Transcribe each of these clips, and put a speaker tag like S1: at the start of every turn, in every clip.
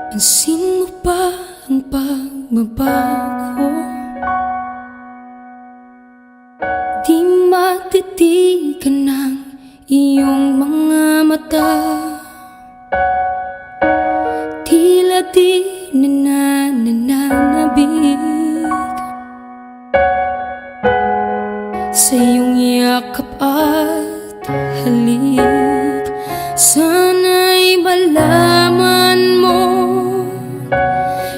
S1: Pansin mo ba ang pagbabago? Di matitigan ng iyong mga mata. Tila di nananabig sa iyong yakap at halik. Sana'y malaman mo,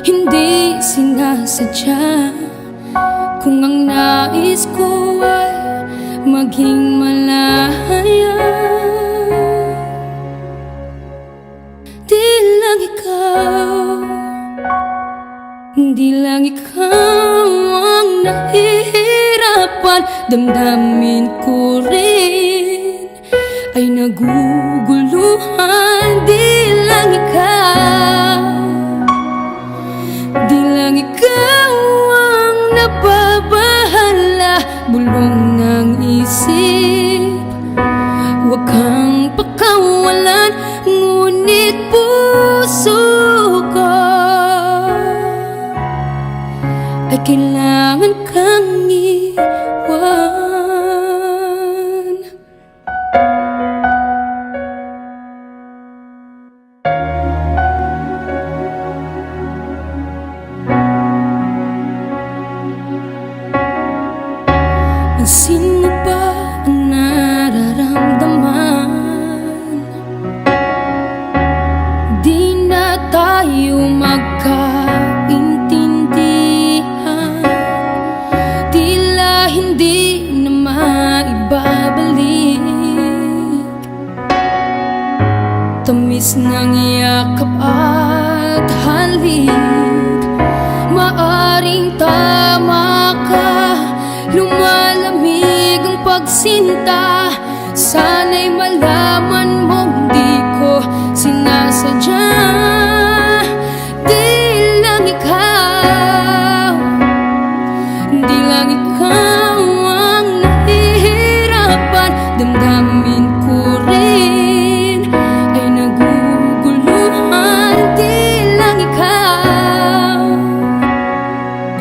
S1: hindi sinasadya. Kung ang nais ko ay maging malaya, di lang ikaw, di lang ikaw ang nahihirapan. Damdamin ko rin ay naguguluhan. Di lang ikaw, di lang ikaw ang nababahala. Bulong ng isip, huwag kang pakawalan. Ngunit puso ko ay kailangan kang iwan. Pansin mo ba ang nararamdaman? Di na tayo magkaintindihan. Tila hindi na maibabalik tamis ng yakap at halik. Maaring tama ka, lumalamig ang pagsinta. Sana'y malaman mong di ko sinasadya. Di lang ikaw, di lang ikaw ang nahihirapan. Damdamin ko rin ay naguguluhan. Di lang ikaw,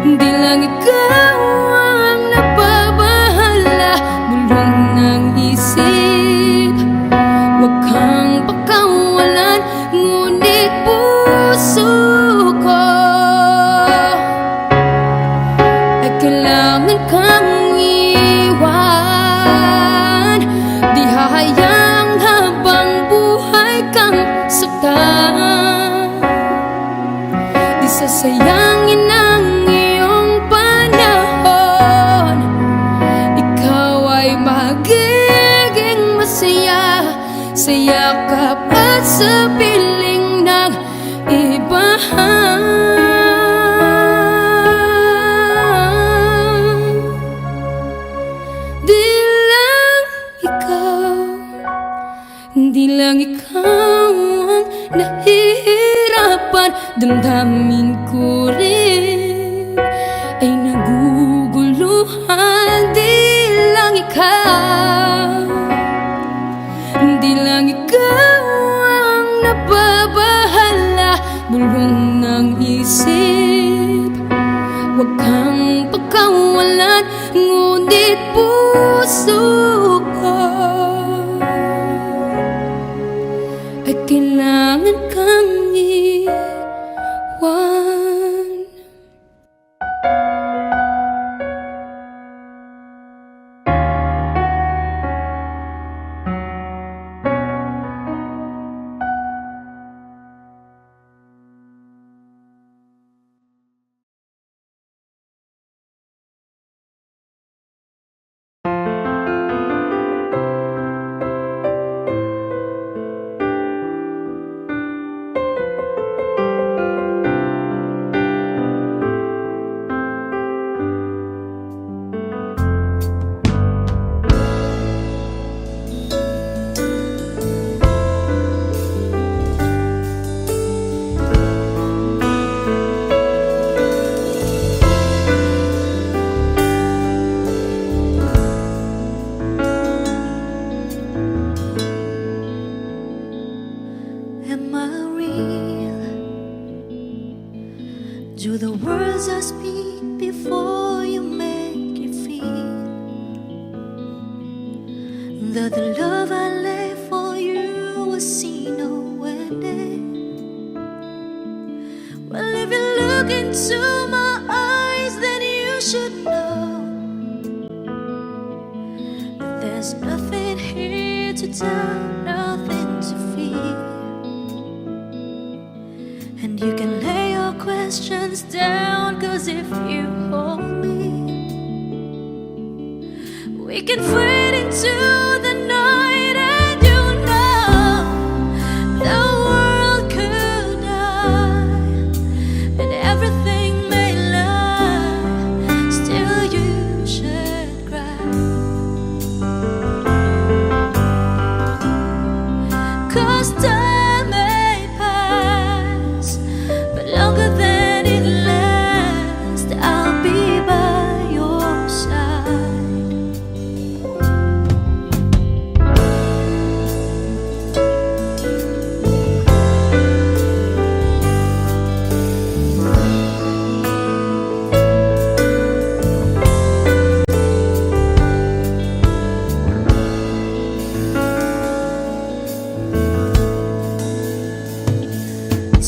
S1: di lang ikaw ang nababahala. Bulong ng isip, huwag kang pakawalan. Ngunit puso ko ay kailangan kang iwan. Di hahayang habang buhay kang saktan. Di sasayangin ang iyong panahon. Ikaw ay magiging masaya sa yakap at sa piling ng iba. Di lang ikaw, di lang ikaw ang nahihirapan. Damdamin ko rin ay naguguluhan. Di lang ikaw, di lang ikaw ang nababahala. Bulong ng isip, huwag kang pakawalan. Ngunit puso ko ay kailangan kang iwan.
S2: Do the words I speak before you make you feel that the love I lay for you will see no ending? Well, if you look into my eyes, then you should know that there's nothing here to tell, nothing to feel. And you can lay your questions down, 'cause if you hold me, we can fade into the night. And you know the world could die and everything may lie, still you should cry. 'Cause time may pass, but longer than it lasts, I'll be by your side.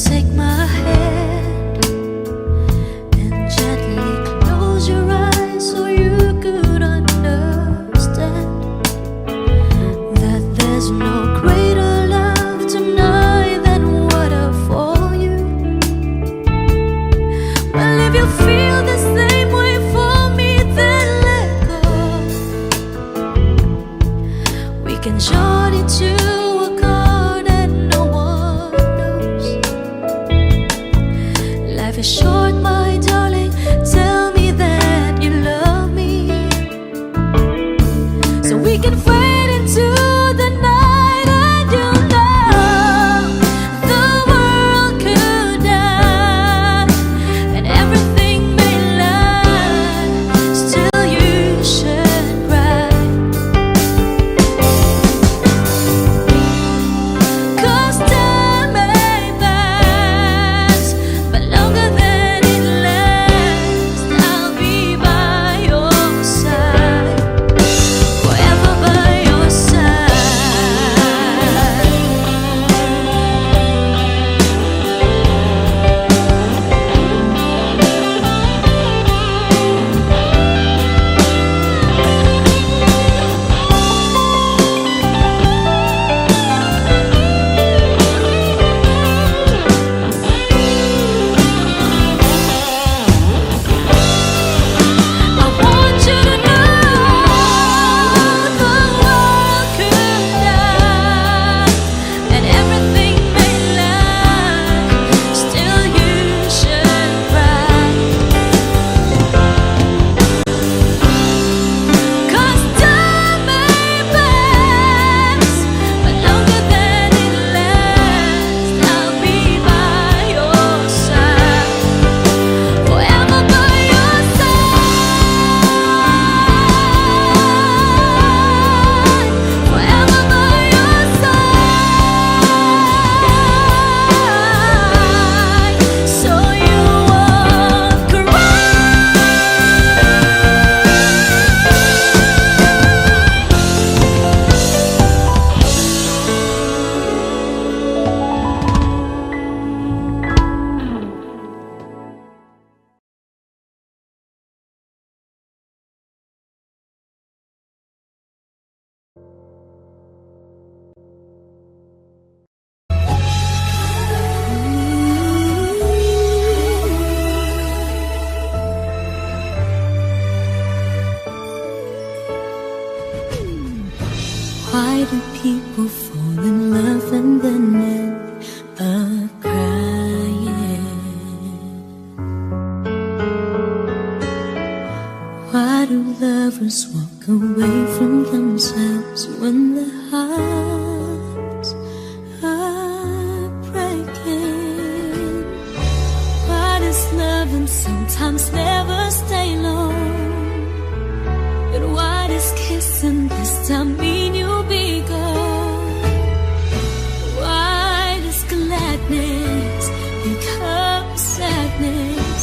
S2: Take my hand and gently close your eyes so you could understand that there's no greater love tonight than what I for you. Well, if you feel the same way for me, then let go. We can join into a chord and no one knows. Life is short, my darling. Tell me that you love me, so we can fade into the night. And you know the world could die and everything may lie, still you should cry. 'Cause time may pass, but longer than it lasts, I'll be by your side, forever by your side. I want you to know the world could die and everything may lie, still you should cry. 'Cause time may pass, but longer than it lasts, I'll be by your side, forever by your side, forever by your side, so you won't cry. Why do people fall in love and then end up crying? Why do lovers walk away from themselves when their hearts are breaking? Why does loving sometimes never stay long? But why does kissing this time mean you'll be gone? Why does gladness become sadness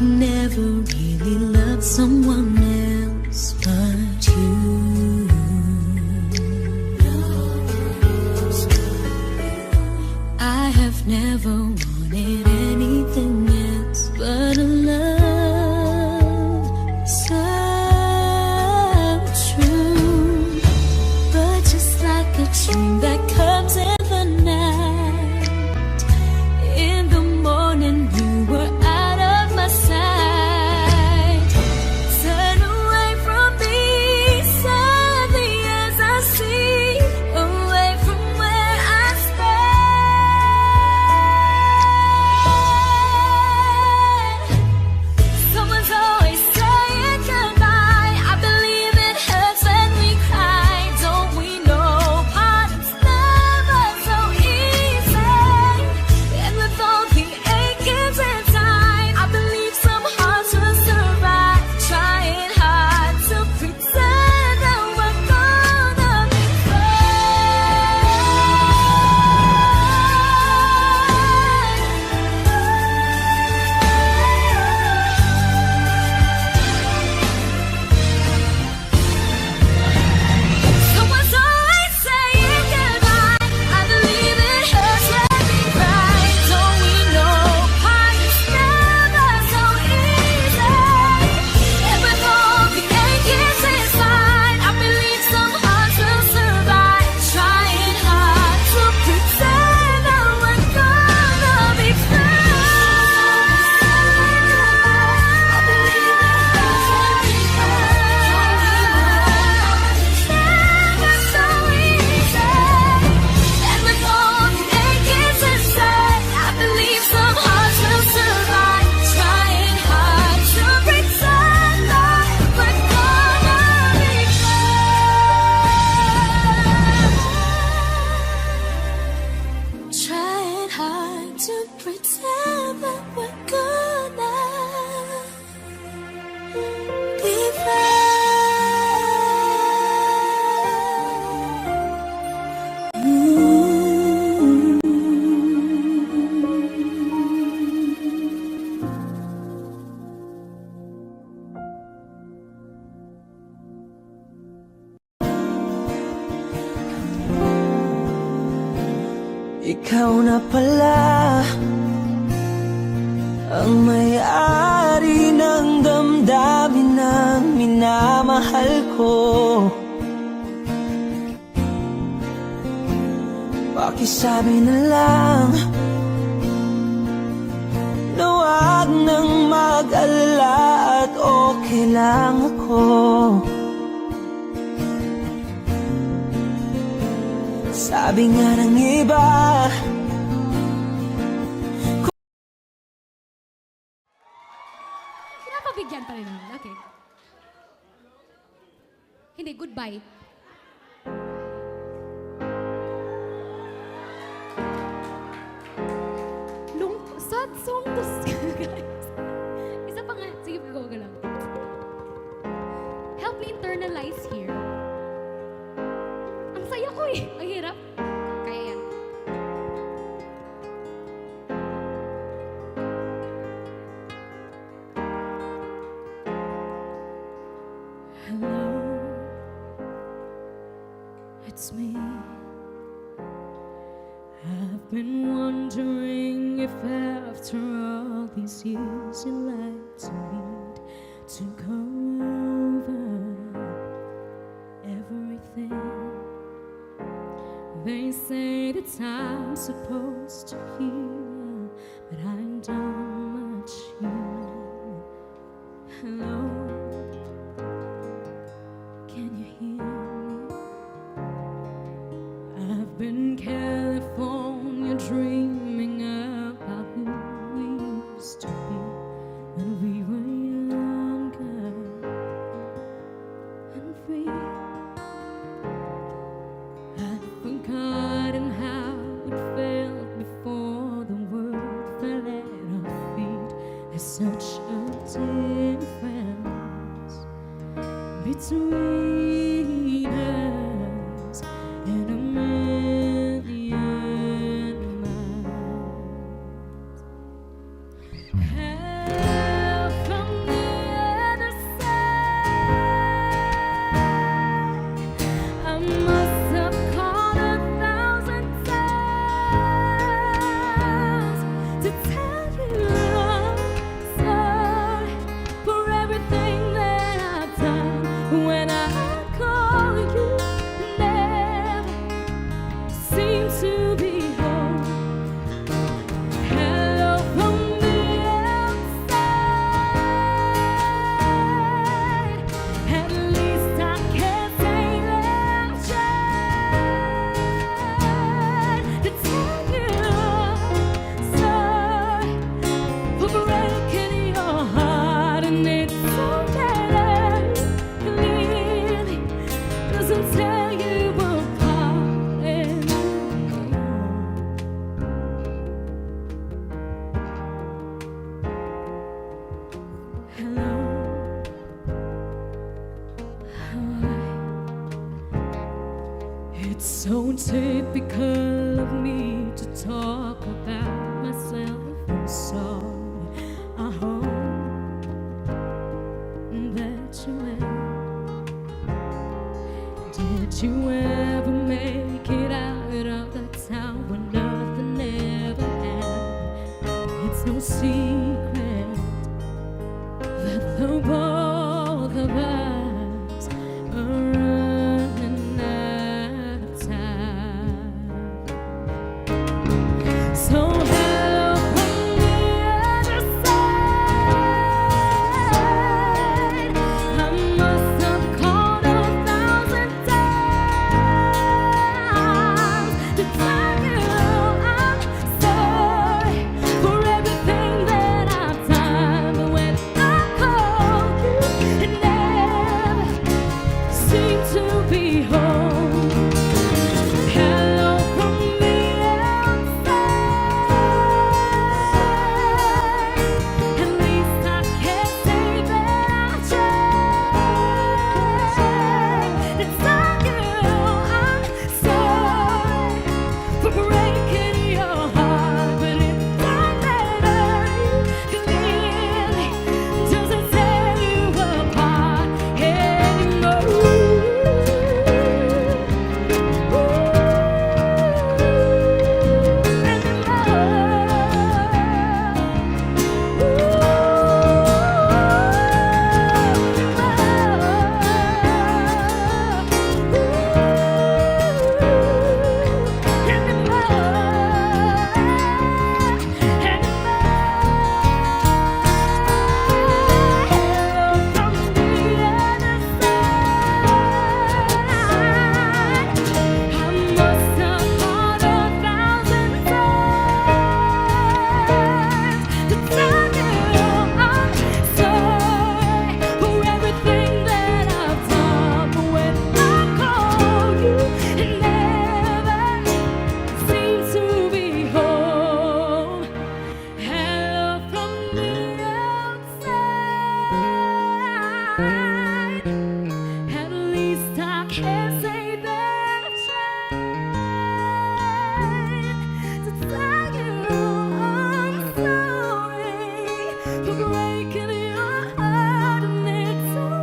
S2: never really loved someone else but you. I have never wanted anything else but a love so true. But just like a dream that comes in the night, in the morning you were out of my sight. Turn away from me, sadly as I see, away from where I stand. Someone's always saying goodbye. I believe it hurts when we cry. Don't we know parting's never so easy? And with all the achings inside, I believe some hearts will survive. Trying hard to pretend that we're gonna be Someone's always saying goodbye. I believe it hurts when we cry. Don't we know parting's never so easy? And with all the achings inside, I believe some hearts will survive. Trying hard to pretend that we're gonna be I believe it hurts when we never so easy. And with all the achings inside, I believe some hearts will survive. Trying hard to pretend that we're gonna be Trying hard to pretend that we're gonna be
S3: Ikaw na pala ang may-ari ng damdamin ng minamahal ko. Pakisabi na lang na wag nang mag-alala at okay lang ako. Sabi nga ng iba,
S1: Pinapabigyan pa rin naman. Okay. Hindi, goodbye. Sad song to guys. Isa pa nga. Sige, go lang. Help me internalize here. Ang saya ko eh. Ang hirap. Kaya yan.
S2: Hello, it's me. I've been wondering if after all these years you'd like to meet to go over everything. They say that I'm supposed to hear, but I don't much hear. Hello, can you hear me? I've been California dreaming about who we used to be when we were younger and free. I'd forgotten how it felt before the world fell at our feet. There's such a difference between us and a million miles. Half
S1: Hello. Hi. It's so typical of me to talk about myself. I'm sorry. I hope that you will. Did you ever make it out of that town where nothing ever happened? It's no secret that the both of us are running out of time. So hello from the other side. I must have called 1,000 times to tell you I'm sorry for everything that I've done. But when I call you, it never seemed to be home. Hello from the outside. At least I can say that I tried to tell you I'm sorry for breaking your heart, but it don't matter. Clearly doesn't tear you apart At least I can say that I tried to tell you I'm sorry for breaking your heart, and it don't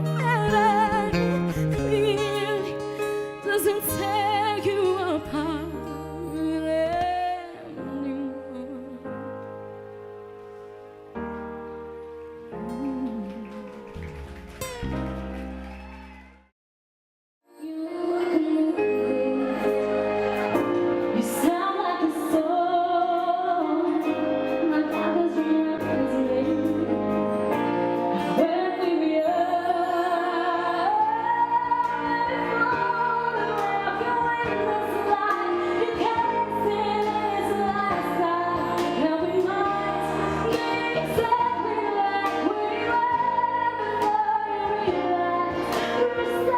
S1: matter. Clearly doesn't tear you apart anymore. You sound like a song my father's reminds me when we were young. You can't see this lifestyle, and we might be exactly like we were before you realized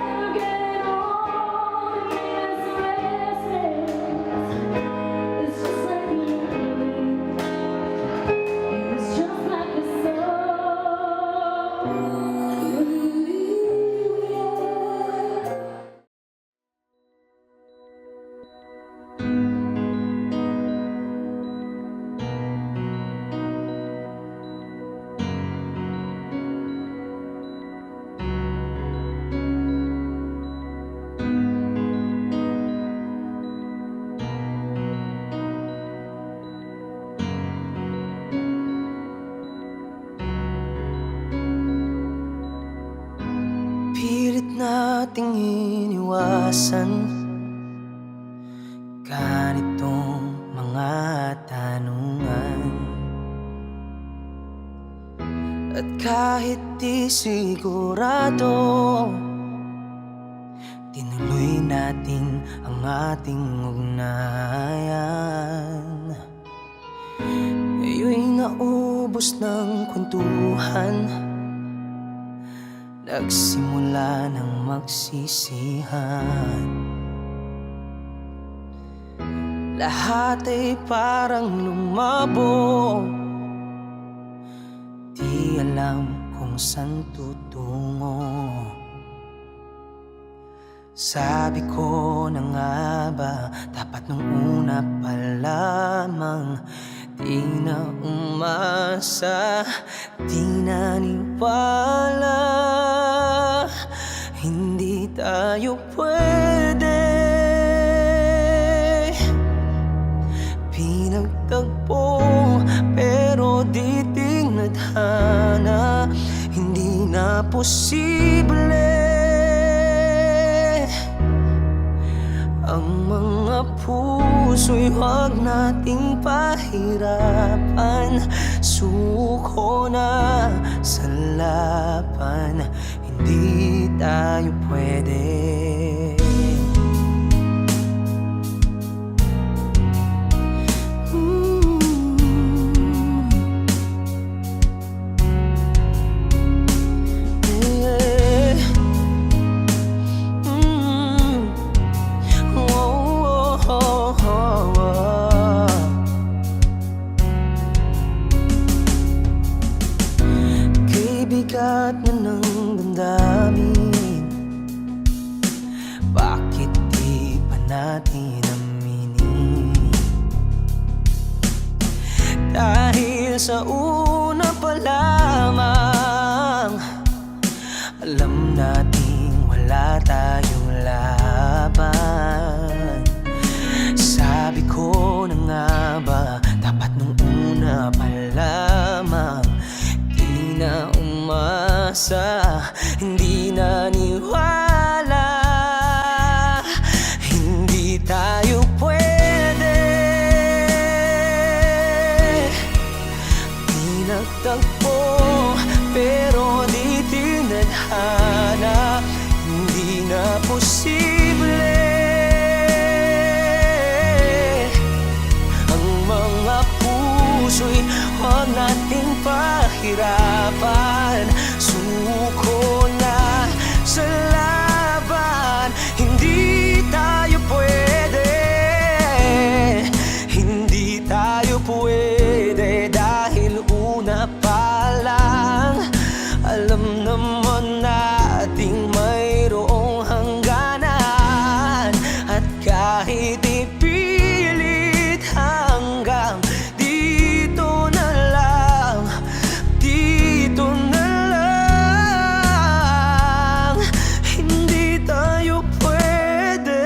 S1: you're getting old and it's restless. It's just like living. It's just like a song.
S3: Pilit nating iniwasan ganitong mga tanungan. At kahit di sigurado, tinuloy natin ang ating ugnayan. Ngayon'y naubos ng kwentuhan, nagsimula ng magsisihan. Lahat ay parang lumabo, di alam kung saan tutungo. Sabi ko na nga ba, dapat nung una pa lamang di na umasa, di naniwala. Hindi tayo pwede. Pinagtagpo pero di tinadhana, hindi na posible. Ang mga puso'y huwag nating pahirapan. Suko na sa laban, hindi tayo pwede. Bigat na ng damdamin, bakit di pa natin aminin? Dahil sa una pa lamang, alam nating wala tayong laban. Sabi ko na nga ba, dapat nung una pa lamang di na umasa, hindi naniwala. Hindi tayo pwede. Pinagtagpo pero di tinadhana, hindi na posible. Ang mga puso'y huwag nating pahirapan. Suko na sa laban, hindi tayo pwede. Hindi tayo pwede dahil una pa lang, alam naman nating mayroong hangganan. At kahit ipilit hanggang dito na lang, dito na lang, hindi tayo pwede.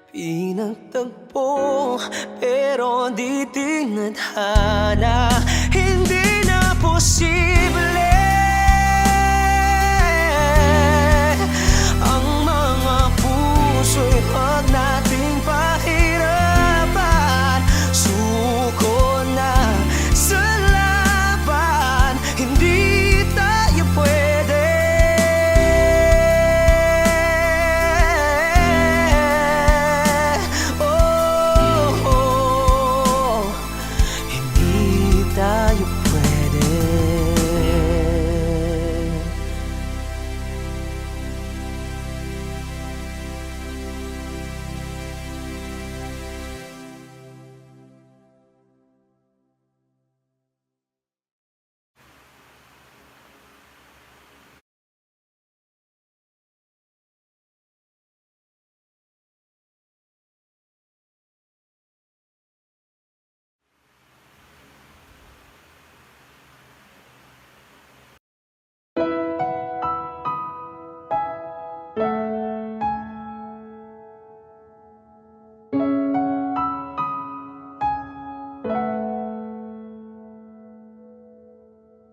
S3: Pinagtagpo pero di tinadhana, hindi na posible. Ang mga puso'y huwag nating pahirapan. Suko na sa laban, hindi tayo pwede. Hindi tayo pwede.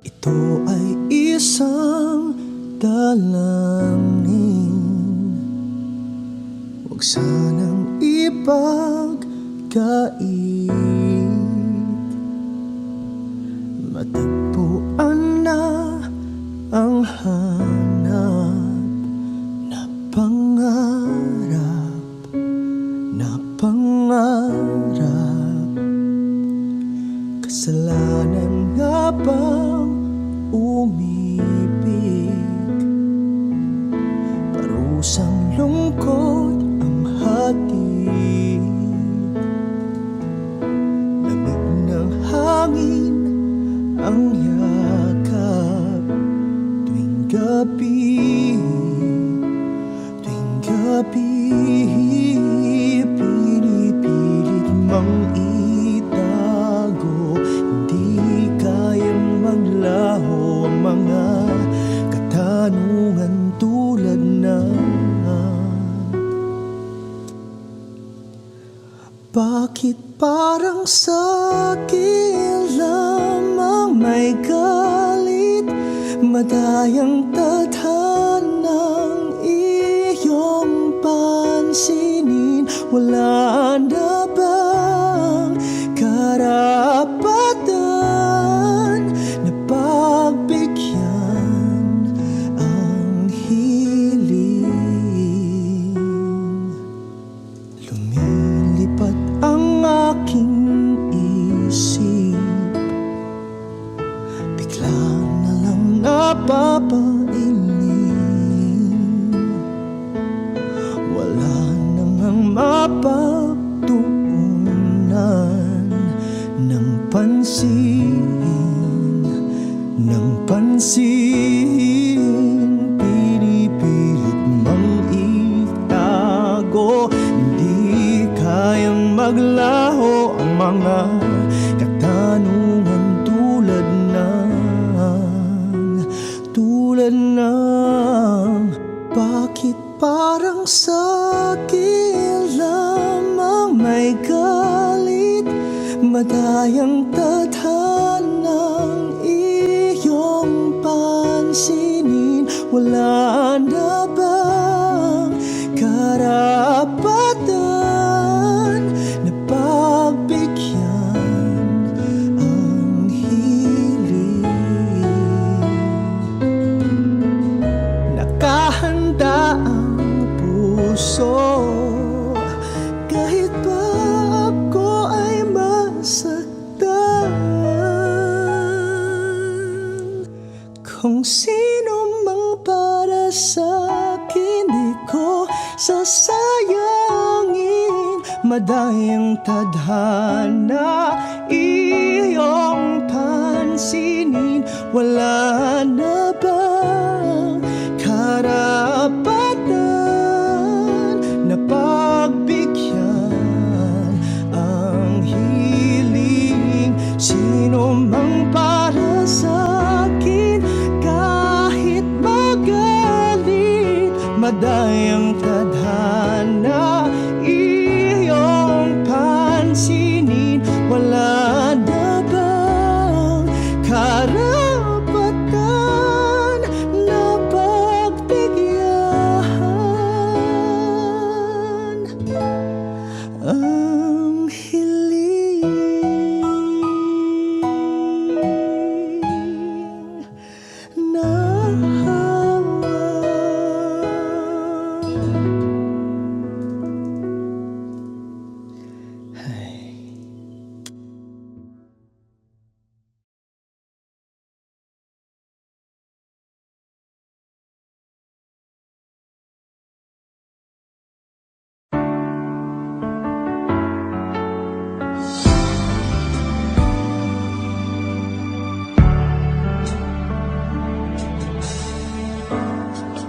S3: Ito ay isang dalangin, huwag sanang ipagkait. Matagpuan na ang hanap na pangarap, na pangarap. Kasalanan nga bang umibig? Parusang lungkot ang hatid, lamig ng hangin ang yakap tuwing gabi, tuwing gabi. Pinipilit mang itago, hindi kayang maglaho ang mga katanungan tulad ng bakit parang sa'kin lamang may galit, madayang tadhanang iyong pansinin? Wala na bang karapatan na pagbigyan ang hiling? Lumilipat ang aking isip, bigla na lang napapailing. Wala namang mapagtuunan ng pansin, pinipilit mang itago, hindi kayang maglaho ang mga katanungan tulad ng bakit parang sa'kin lamang may galit, madayang tadhanang iyong pansinin? Wala na bang karapatan na pagbigyan ang hiling? Nakahanda ang puso kahit pa ako ay masaktan. Kung sino mang para sa'kin di ko sasayangin, madayang tadhana iyong pansinin. Wala na bang karapatan na pagbigyan ang hiling? Sino mang para sa'kin kahit magalit, madayang tadhana iyong pansinin. Wala na bang karapatan na pagbigyan ang hiling? Na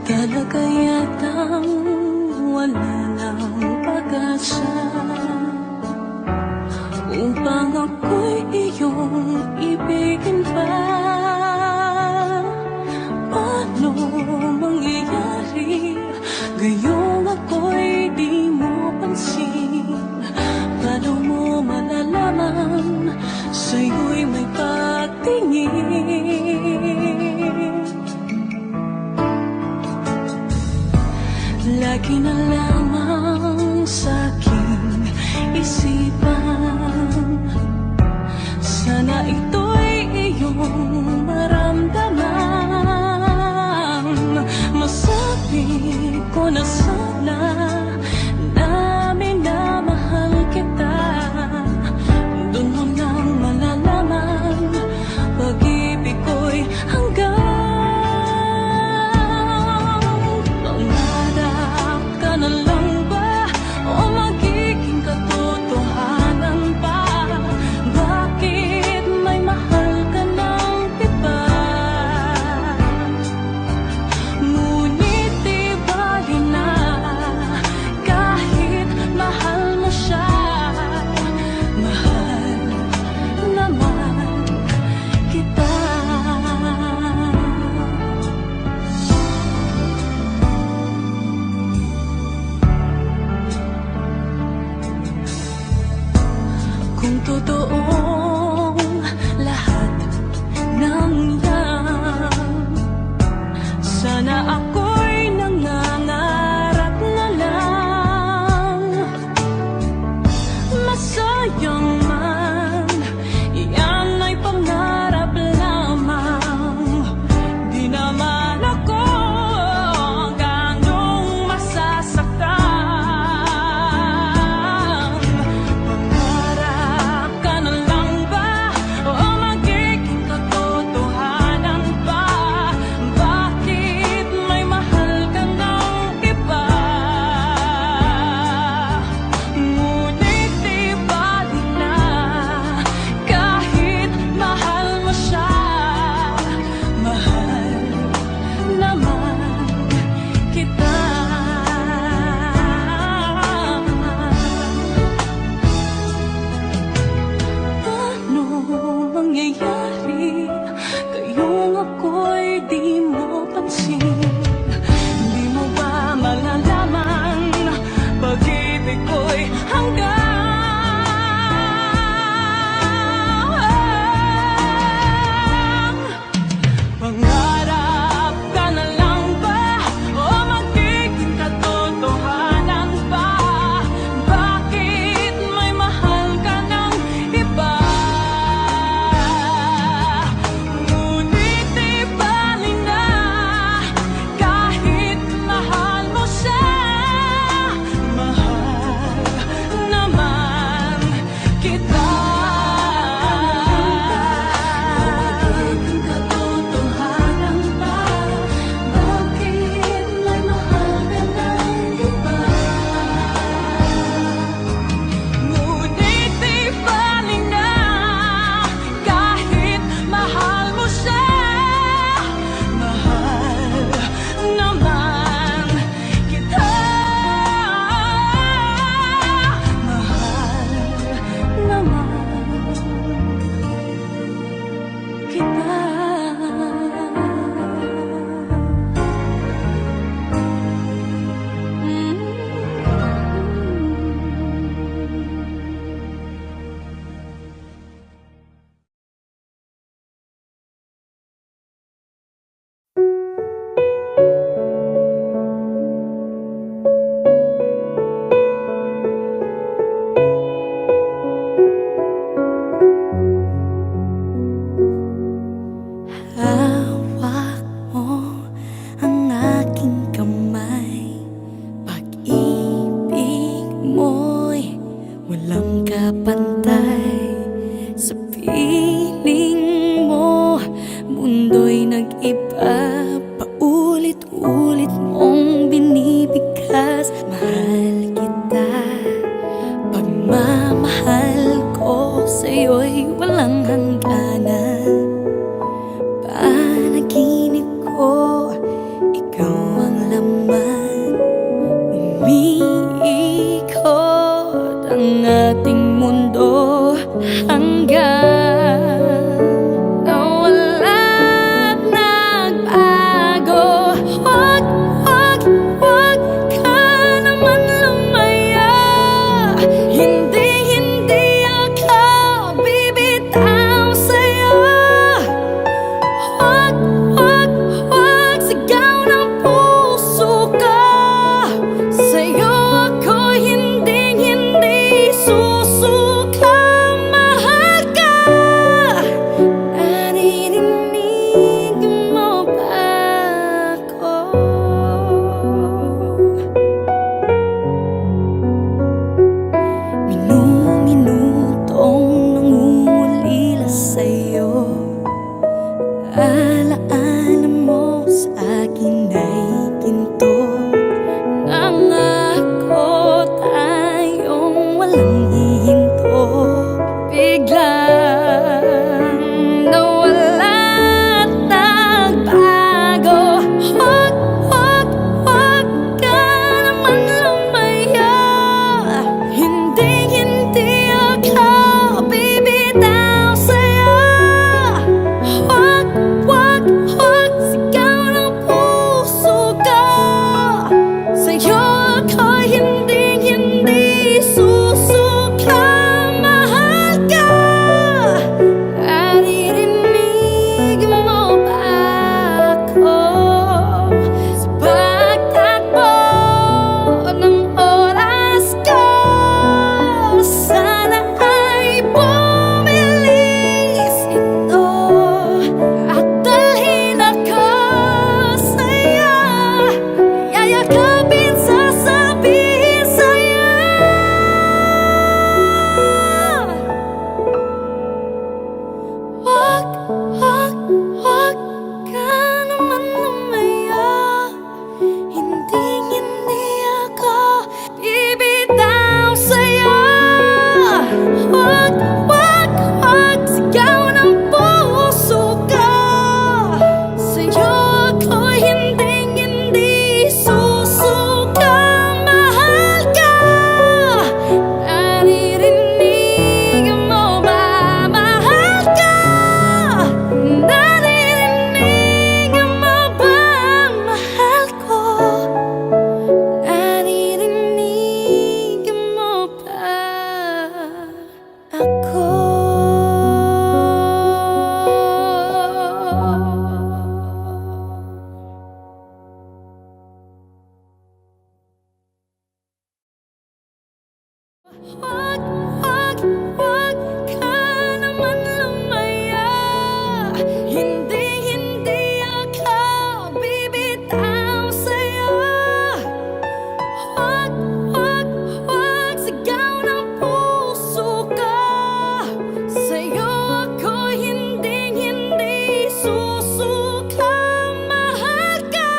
S2: talaga yatang wala ng pag-asa upang ako'y iyong ibigin pa. Paano mangyayari gayong ako'y di mo pansin? Paano mo malalaman sa'yo'y may pagtingin? Lagi na lamang sa'king isipan, sana ito'y iyong maramdaman. Masabi ko na sana na minamahal kita. Doon mo nang malalaman pag-ibig ko'y hanggang na lang ba o magiging katotohanan pa? Bakit may mahal ka ng nag-iba. Paulit-ulit mong binibigkas. Mahal kita, pagmamahal ko sa'yo'y walang hangganan. Panaginip ko, ikaw ang laman. Umiikot ang ating mundo hanggang nawala't nagbago. Wag ka naman lumaya. Hindi ako bibitaw sa'yo. Wag sigaw ng puso ko. Sa'yo ako hindi susuka. Mahal ka. Naririnig mo ba ako? Minu-minutong nangungulila sa'yo. Alaala mo sa akin ay ginto. Nangako tayong walang hihinto. Biglang nawala't nagbago. Wag ka naman lumaya. Hindi ako bibitaw sa'yo. Wag sigaw ng puso ko. Sa'yo ako hindi susuka. Mahal ka. Naririnig mo ba ako? Sa pagtakbo ng oras ko, sana ay bumilis ito at dalhin ako sa'yo. Yayakapin, sasabihin sa'yo. Wag ka naman lumaya. Hindi ako bibitaw sa'yo. Wag sigaw ng puso ko. Sa'yo ako hindi susuka. Mahal ka. Naririnig mo ba? Mahal ka. Naririnig mo ba? Mahal ko. Naririnig mo ba ako? Wag ka naman lumaya. Hindi ako bibitaw sa'yo. Wag sigaw ng puso ko. Sa'yo ako hindi susuka. Mahal ka.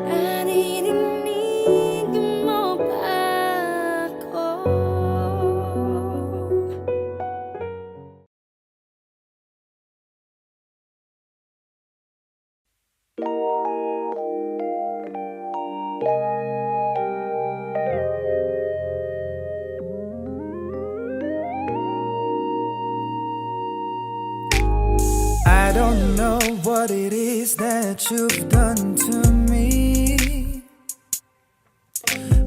S2: Naririnig mo ba ako?
S3: I don't know what it is that you've done to me,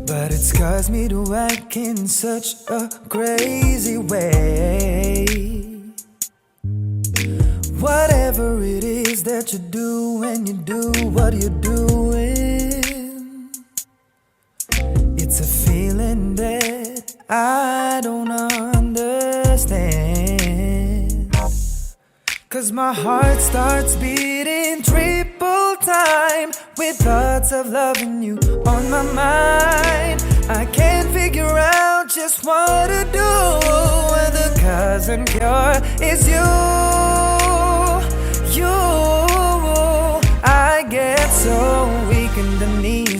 S3: but it's caused me to act in such a crazy way. Whatever it is that you do when you do what you're doing, it's a feeling that I don't understand. 'Cause my heart starts beating triple time with thoughts of loving you on my mind. I can't figure out just what to do when the cause and cure is you.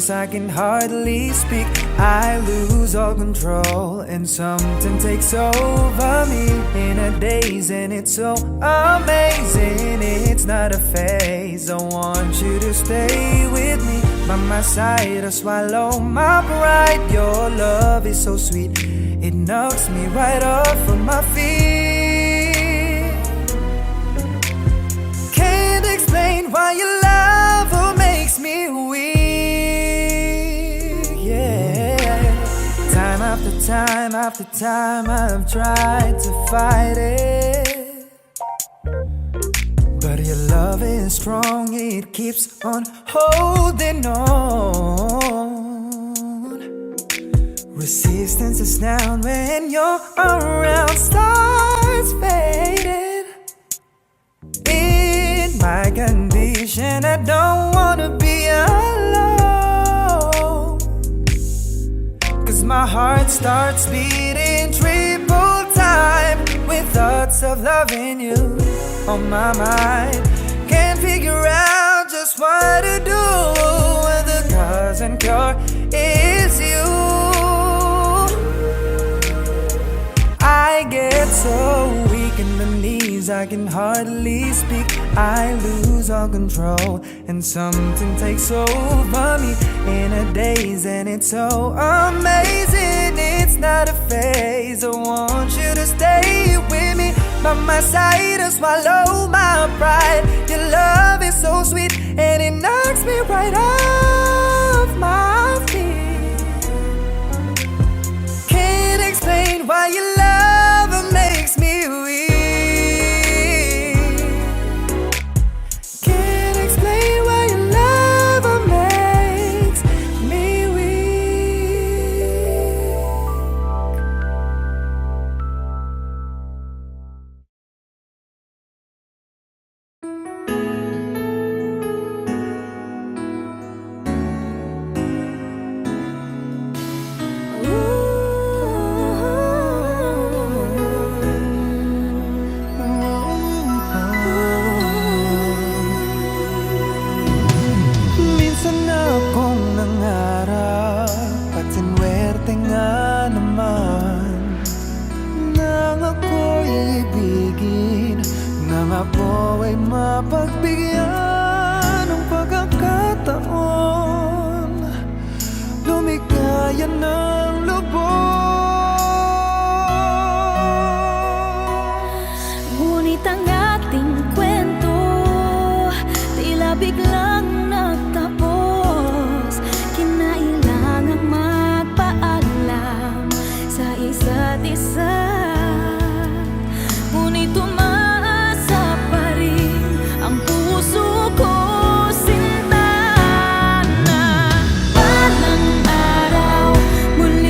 S3: knees, I can hardly speak. I lose all control and something takes over me in a daze, and it's so amazing. It's not a phase. I want you to stay with me by my side or swallow my pride. Your love is so sweet, it knocks me right off of my feet. Can't explain why your love makes me weak. Yeah, time after time after time I've tried to fight it, but your love is strong, it keeps on holding on. Resistance is down when you're around, starts fading. In my condition, I don't wanna be alone, 'cause my heart starts beating triple time with thoughts of loving you on my mind. Can't figure out just what to do, the cause and cure is you. I get so weak in the knees, I can hardly speak. I lose all control and something takes over me in a daze, and it's so amazing. It's not a phase. I want you to stay with me by my side or swallow my pride. Your love is so sweet and it knocks me right off my feet. Can't explain why your love makes me weak. Can't explain why your love makes me weak. Minsan akong nangarap at sinwerte nga naman nang ako'y ibigin, nang ako ay mapagbigyan ng pagkakataon, lumikaya ng lubos.
S2: Ngunit ang ating kwento tila biglang nagtapos. Kinailangang magpaalam sa isa't isa, ngunit umaasa pa rin ang puso ko, sinta, na balang araw muli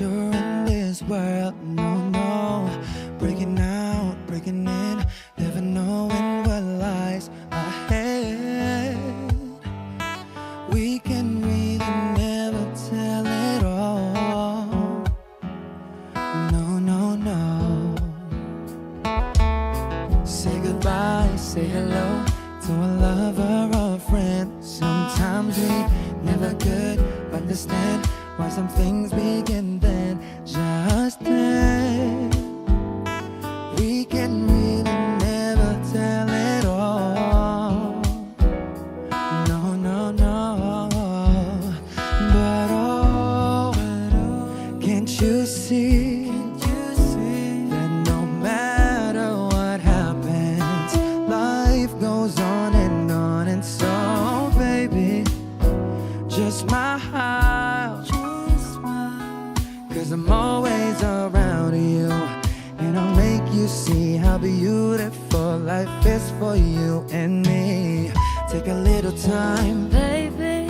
S3: adventure in this world. No, no, breaking out, breaking in, never knowing what lies ahead. We can really never tell it all. No, no, no. Say goodbye, say hello to a lover or a friend. Sometimes we never could understand why some things begin then, just then. We can really never tell it all. No, no, no. But oh, can't you see that no matter what happens, life goes on and on. And so, baby, just smile, 'cause I'm always around you, and I'll make you see how beautiful life is for you and me. Take a little time,
S2: Baby,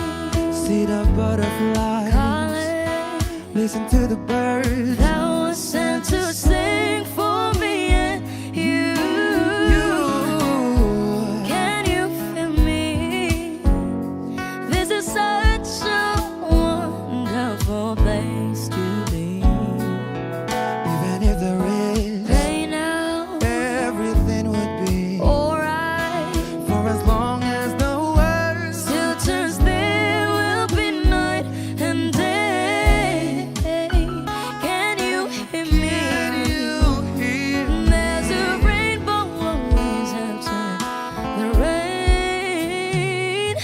S3: see the butterflies,
S2: calling.
S3: listen to the birds.
S2: That was sent to sing for me and you. Can you feel me? This is such a wonderful place to be.
S3: Even if there is
S2: Right now,
S3: everything would be
S2: alright.
S3: for as long as the world
S2: Still turns, there will be night and day. Can you hear me?
S3: you hear.
S2: There's a rainbow always after the rain.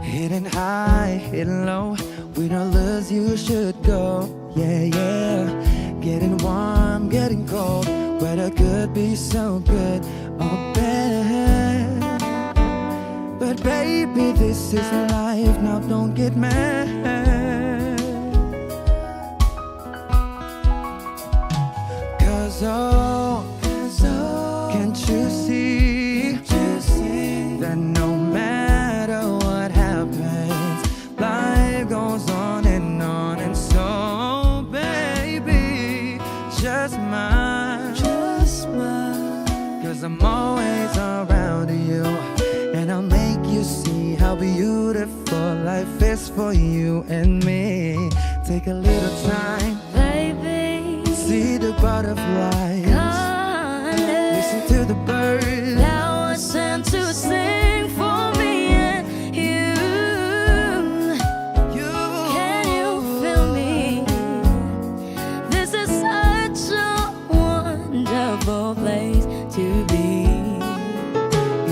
S3: Hidden high, hidden low, we don't lose, you should go. Yeah, yeah. Getting warm, getting cold, weather could be so good or bad. But baby, this is life, now don't get mad. 'Cause oh, can't you see that no matter what happens, life goes on and on. And so, baby, just smile, 'cause I'm always around you, and I'll make you see how beautiful life is for you and me. Take a little time,
S2: Baby,
S3: see the butterflies,
S2: calling.
S3: listen to the birds.
S2: That was sent to sing for me and you. Can you feel me? This is such a wonderful place to be.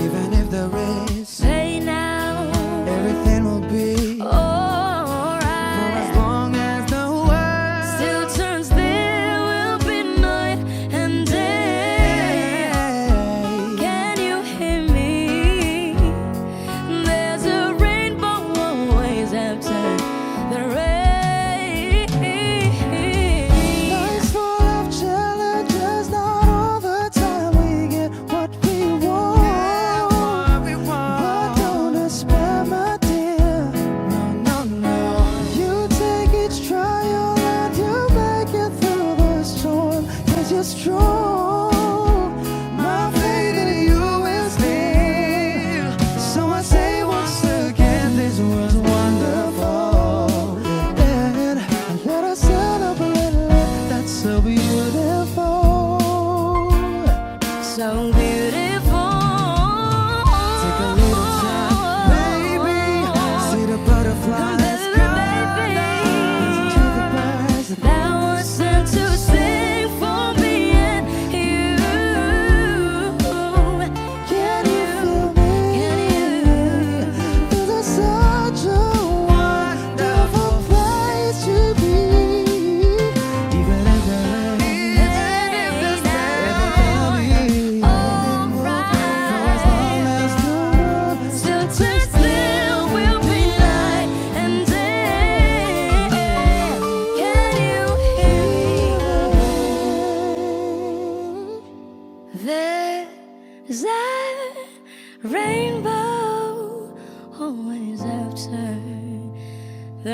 S3: Even if there is,
S2: Say now,
S3: everything will be for as
S2: alright.
S3: long as the world
S2: Still turns, there will be night and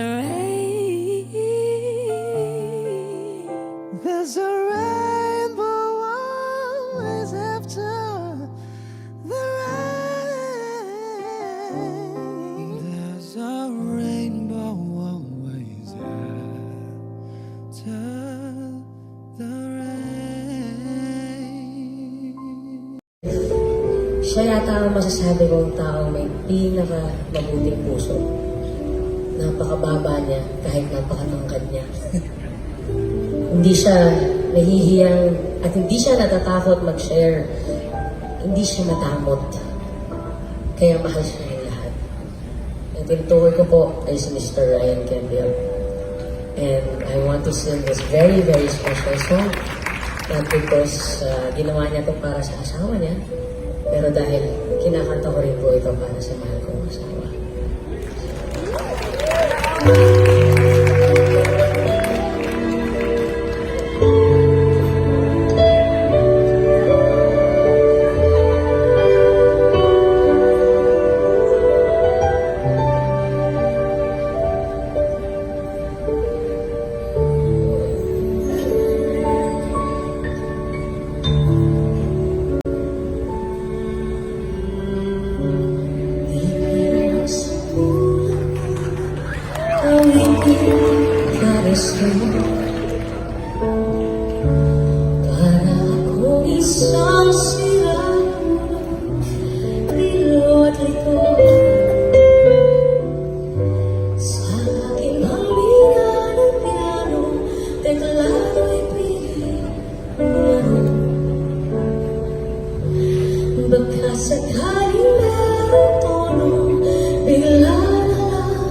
S2: rain.
S3: There's a rainbow always after the rain. There's a rainbow always after the rain.
S4: Siya yata ang masasabi kong taong may pinaka-mabuting puso. Napakababa niya kahit napakatangkad niya. Hindi siya nahihiyang at hindi siya natatakot mag-share. Hindi siya matamot. Kaya mahal siya ng lahat. Ang tinutukoy ko po ay si Mr. Ryan Campbell. And I want to sing this very, very special song. Not because ginawa niya ito para sa asawa niya, pero dahil kinakanta ko rin po ito para sa mahal kong asawa. Para akong isang sirang bilo at ito sa aking pamilya ng piano, teklado'y piling laro. Baka sakaling merong tono, bigla na lang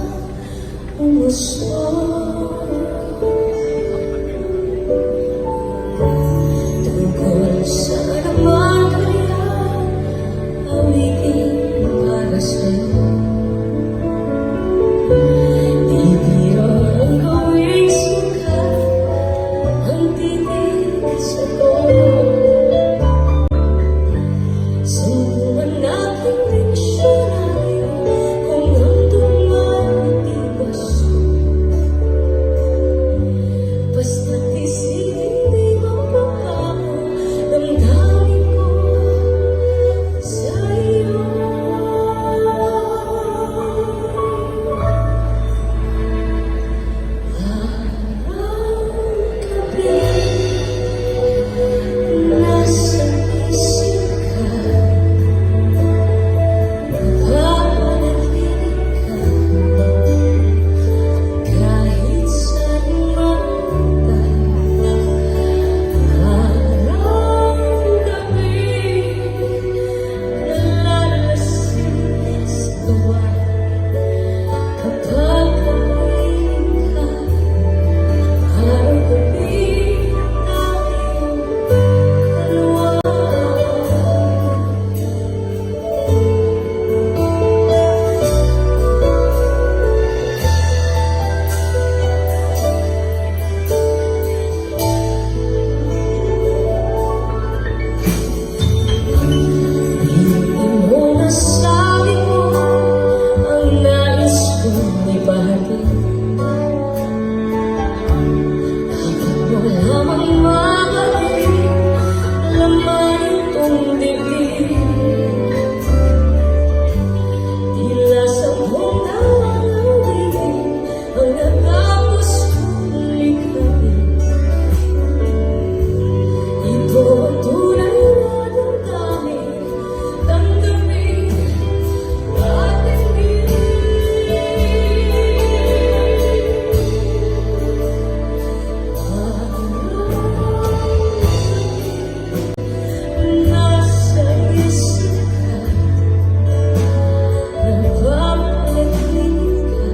S4: umusok. Tungkol sa naman kaya awitin para sa'yo. Di biro ang gawing sukat ang titig sa ko. Subukan natin diksyonario kung hanggang matibas. Basta't isipin di mapapako damdamin ko sa iyo. Araw-gabi nasa isip ka, napapanaginip ka, kahit saan man tayo. Araw-gabi nalalasing sa tuwa, kapag kapiling ka, araw-gabi tayong dalawa. Hindi mo nasabi ko ang nais kong ibahagi. Dapat mo lamang magaling laman itong dibdib. Tila sampung taon ang dilim ang natapos kong likhain. Ito ang tunay na damdamin, damdamin at hindi. Nasa isip ka, napapanaginip ka,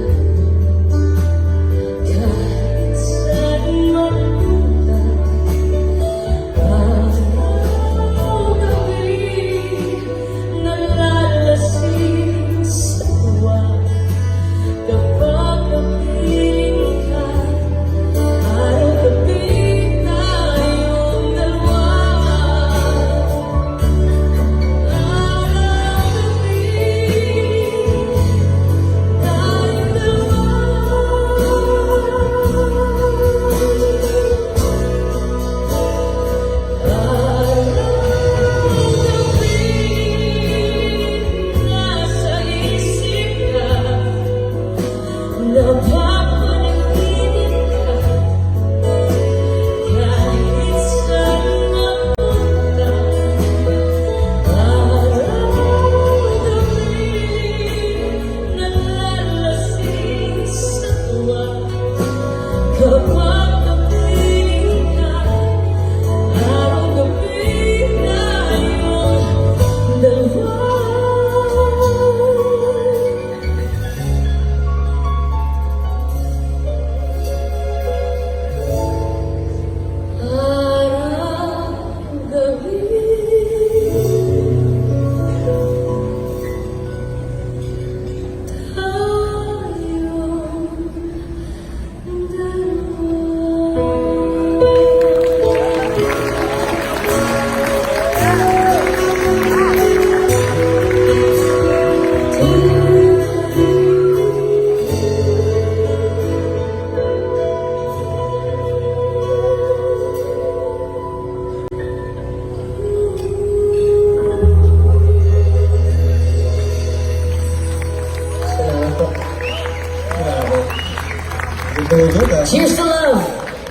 S4: Dudu, cheers to love!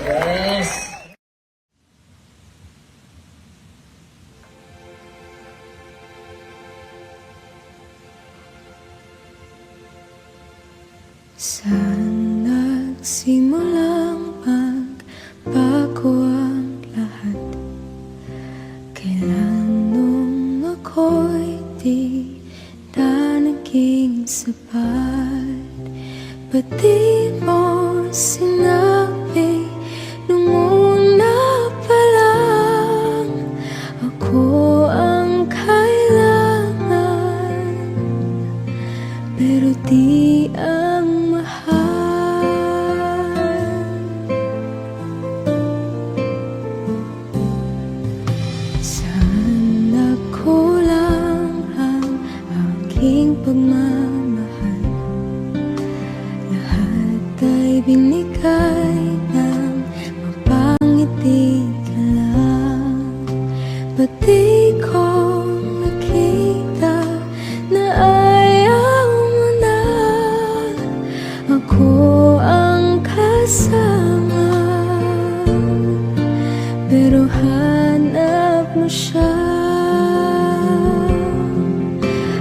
S4: Yes!
S5: Saan nagsimulang magbago ang lahat? Kailan nung ako'y di na naging sapat? Ba't di mo sinabi nung una pa lang ako ang kailangan, pero di ang mahal? Saan nagkulang ang aking pagmamahal? Lahat ay binigay ng mapangiti ka lang. Ba't di ko nakita na ayaw mo na ako ang kasama, pero hanap mo siya?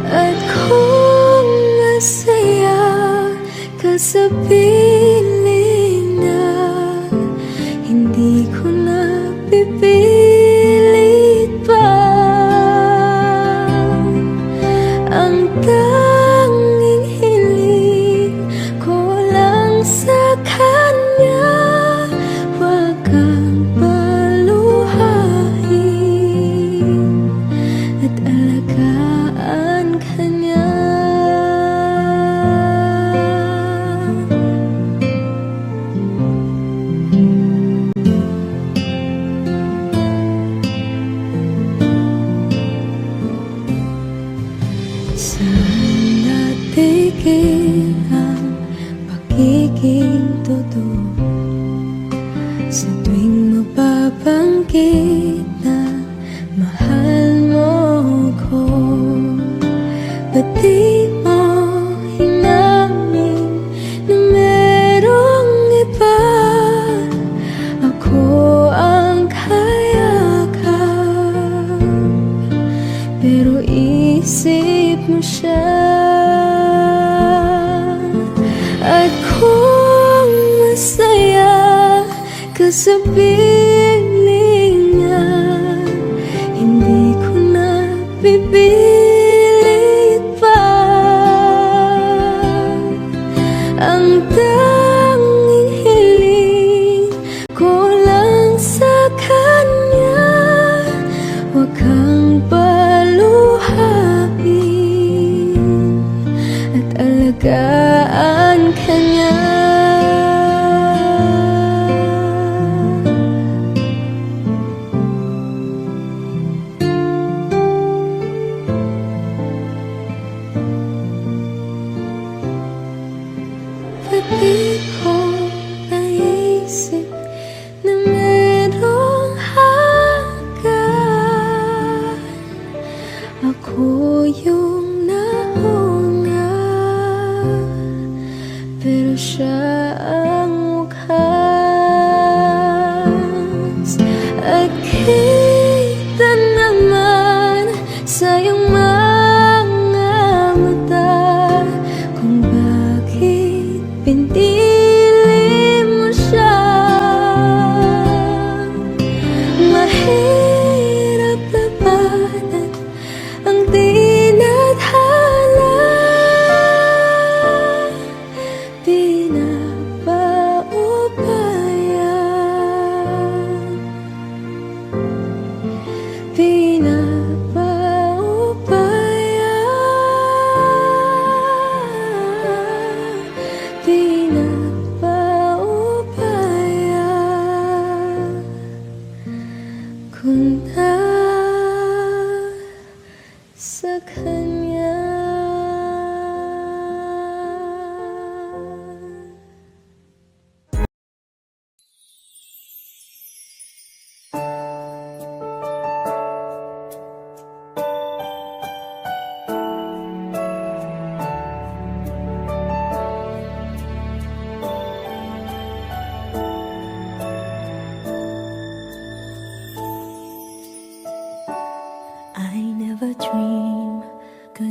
S5: At kung masaya ka sa piling niya, hindi ko na pipilit pa. Ang tanging hiling ko lang sa kanya, wag kang paluhain at alagaan ka niya. Saan natigil ang pagiging totoo? Sa tuwing mababanggit na mahal mo ko, ba't di mo hinamin na merong iba? Ako ang kayakap, pero isip mo siya. At kung masaya ka sa piling niya, hindi ko na pipilit pa. Ang tanging hiling ko lang sa kanya, wag kang paluhain at alagaan ka niya.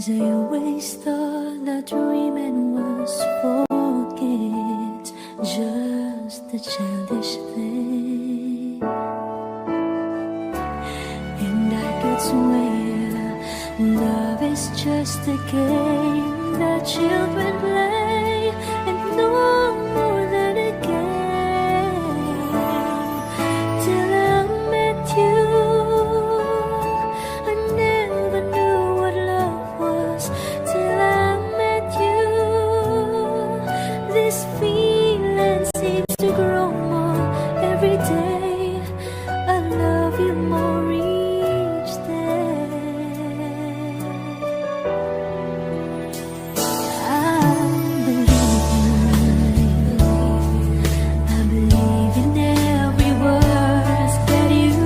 S5: 'cause I always thought that dreaming was forget, just a childish thing. And I could swear love is just a game that children play, and no more than a game. Till I met you, I never knew what love was. Till I met you, this feeling seems to grow more every day. I love you more each day. I believe in every word that you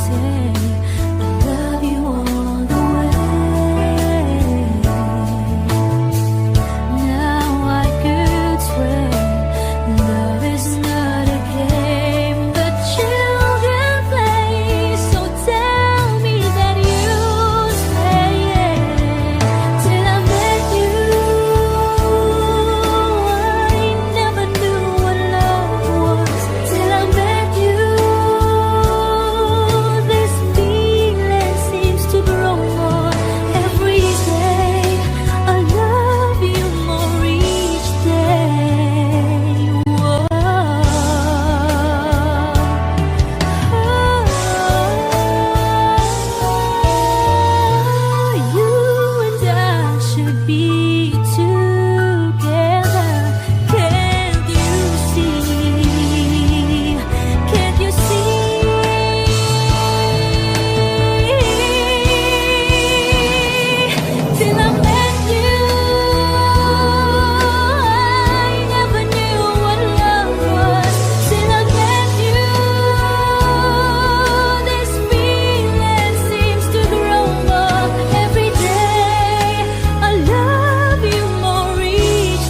S5: say. I love you all the way. Now I could swear love is not a game that children play. So tell me that you stay. Till I met you, I never knew what love was. Till I met you, this feeling seems to grow more every day. I love you more each day. You and I should be together. Can't you see? Can't you see? Till I met you, I never knew what love was. Till I met you, this feeling seems to grow more every day. I love you more each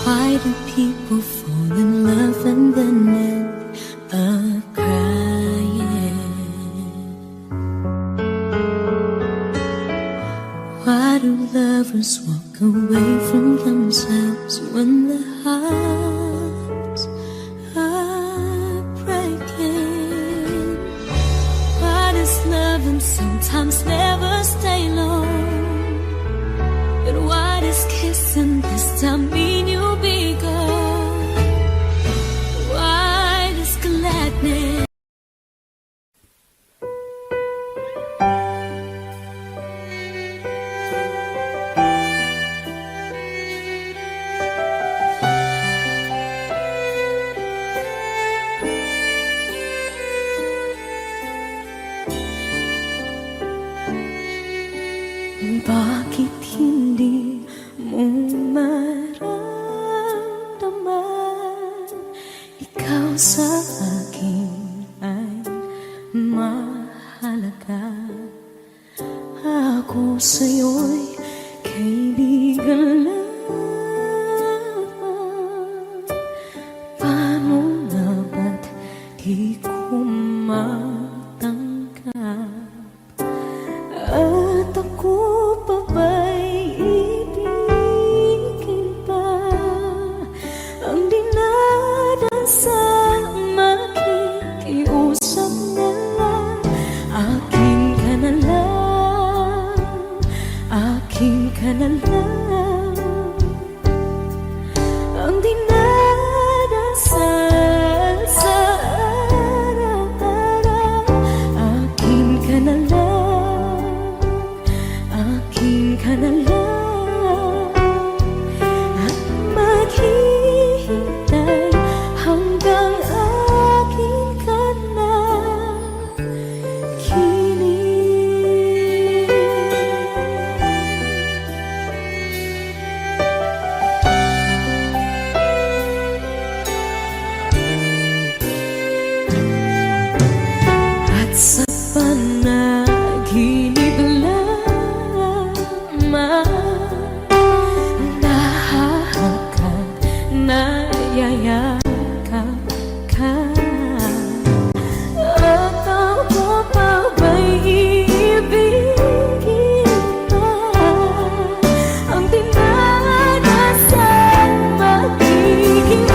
S5: Why do people fall in love and then end up crying? Why do lovers walk away from themselves when their hearts are breaking? Why does loving sometimes never stay long? But why does kissing this time mean you'll be gone? Why does gladness bakit hindi mo maramdaman? Ikaw sa akin ay mahalaga. Ako sa'yo'y sa panaginip lamang nahahagkan, nayayakap ka. At ako pa ba'y iibigin pa? Ang dinadasan, makikiusap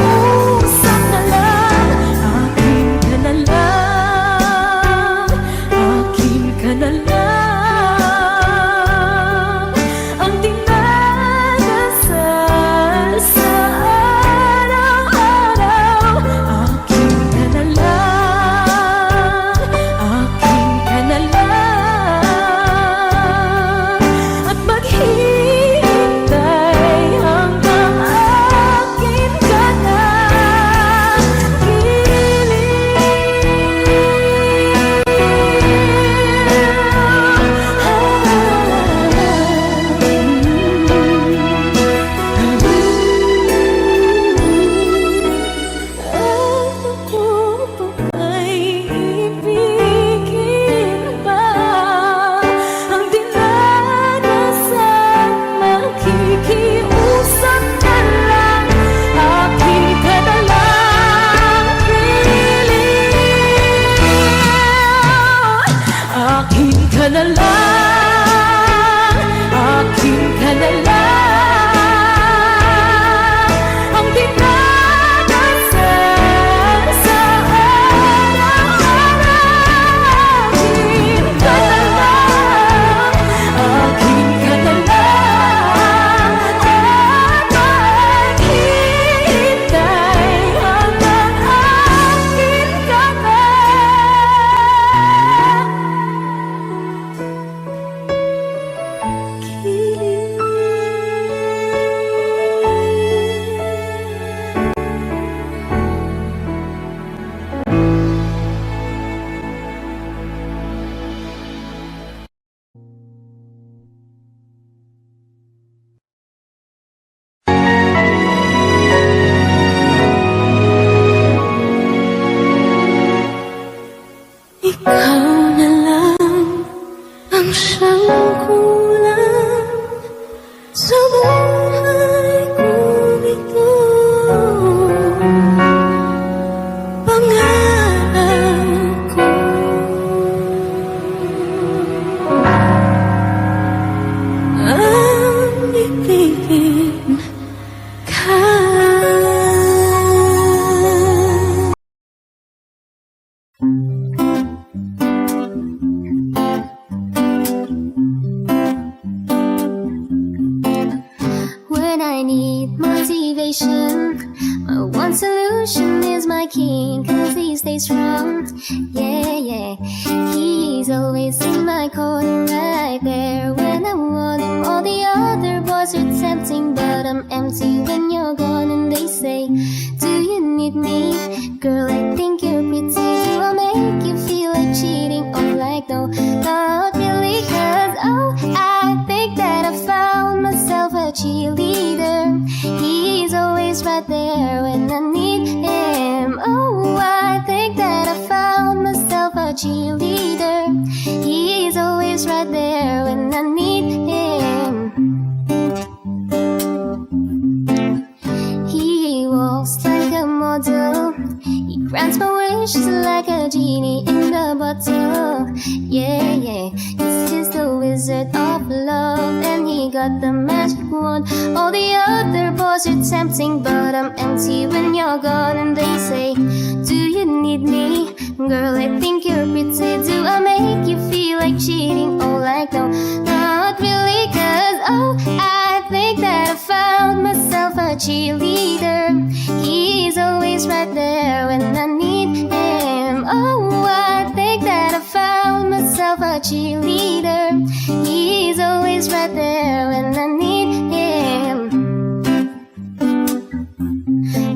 S5: na lang. Akin ka na lang, akin ka na lang. Ang dinadasal sa araw-araw. Akin ka na lang, akin ka na lang. At maghihintay hanggang akin ka na Ako pa ba'y ibigin pa? Ang dinadasan, makikiusap na lang. Akin ka na lang, piling. Akin ka na lang, akin ka na lang. Ang dinadasal sa araw-araw. Akin ka na lang, akin ka na lang. At maghihintay hanggang akin ka na. Ikaw na lang ang siyang kulang sa buhay kong ito. Pangarap ko ang ibigin ka.
S2: When I need motivation, my one solution is my king, 'cause he stays strong. Yeah, yeah. He's always in my corner, right there when I want him. All the other boys are tempting, but I'm empty when you're gone. And they say, do you need me? Girl, I think you're pretty. Do I make you feel like cheating? Oh, like no, not really, 'cause oh, I think that I found myself a cheerleader. He's always right there when I need him. Oh, I think that I found myself a cheerleader. He's always right there when I need him. He walks like a model. He grants my wishes like a genie in the bottle. Yeah, yeah. 'Cause he's the wizard of love, and he got the magic wand. All the other boys are tempting, but I'm empty when you're gone. And they say, do you need me? Girl, I think you're pretty. Do I make you feel like cheating? Oh, like no, not really, 'cause oh, I think that I found myself a cheerleader. He's always right there when I need him. Oh, I think that I found myself a cheerleader. He's always right there when I need him.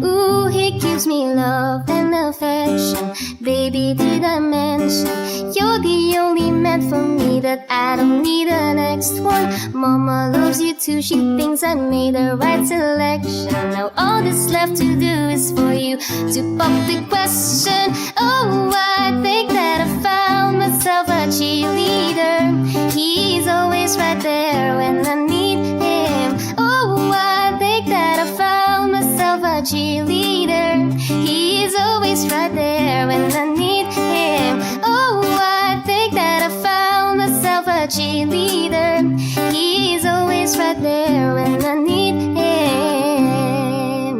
S2: Ooh, he gives me love and affection. Baby, did I mention you're the only man meant for me, that I don't need the next one. Mama loves you too, she thinks I made the right selection. Now all that's left to do is for you to pop the question. Oh, I think that I found myself a cheerleader. He's always right there when I need him. Oh, I think that I found myself a cheerleader. He's always right there when I need him. Oh, I think that I found myself a cheerleader. He's always right there when I need him.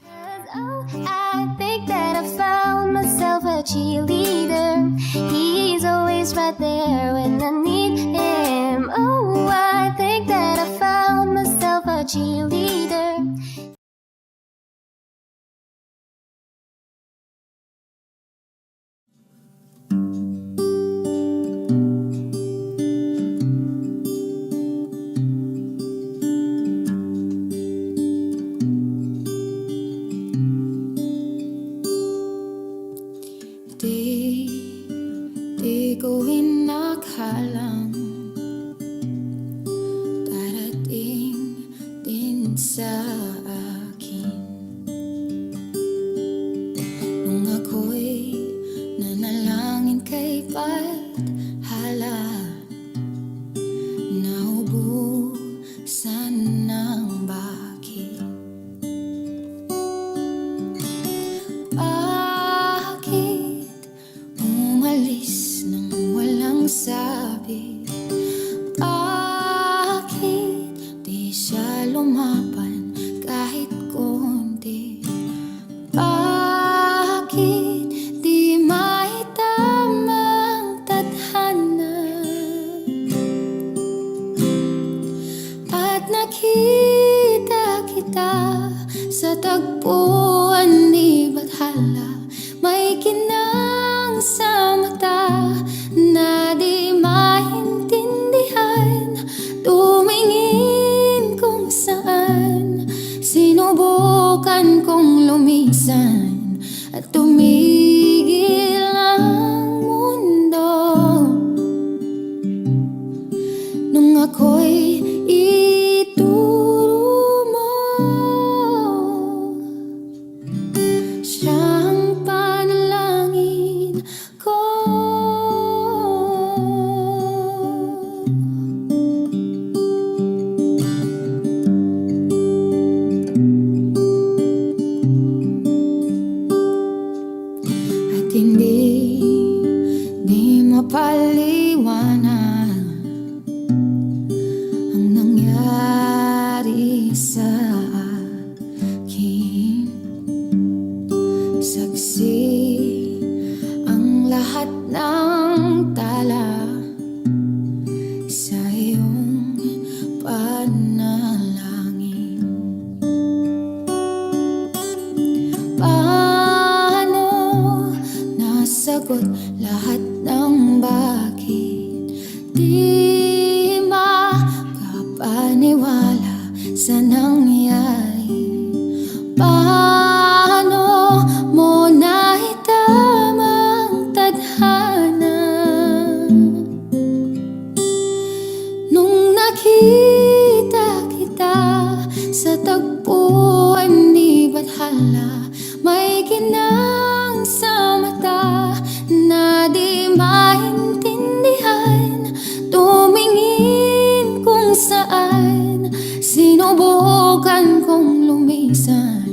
S2: 'Cause, oh, I think that I found myself a cheerleader. He's always right there when I need him. Oh, I think that I found myself a cheerleader.
S5: Di ko inakalang darating din sa akin nung ako'y nanalangin kay Bathala, naubusan ng bakit. Umalis nang walang sabi? Bakit di siya lumaban kahit konti? Bakit di maitamang tadhana? At nakita kita sa tagpuan ni Bathala, may kinang sa mata na di maintindihan. Tumingin kung saan, sinubukan kong lumisan at tumigil ang mundo. Nung ako'y ituro mo, siyang panalangin ko. At hindi mapaliwanag ang nangyari sa akin. Saksi ang lahat ng tala sa iyong panalangin. Paano nasagot lahat ng bakit? Di makapaniwala sa nangyari. Paano mo naitamang tadhana? Nung nakita kita sa tagpuan ni Bathala, may kinang sa mata na di maintindihan. Tumingin kung saan, sinubukan kong lumisan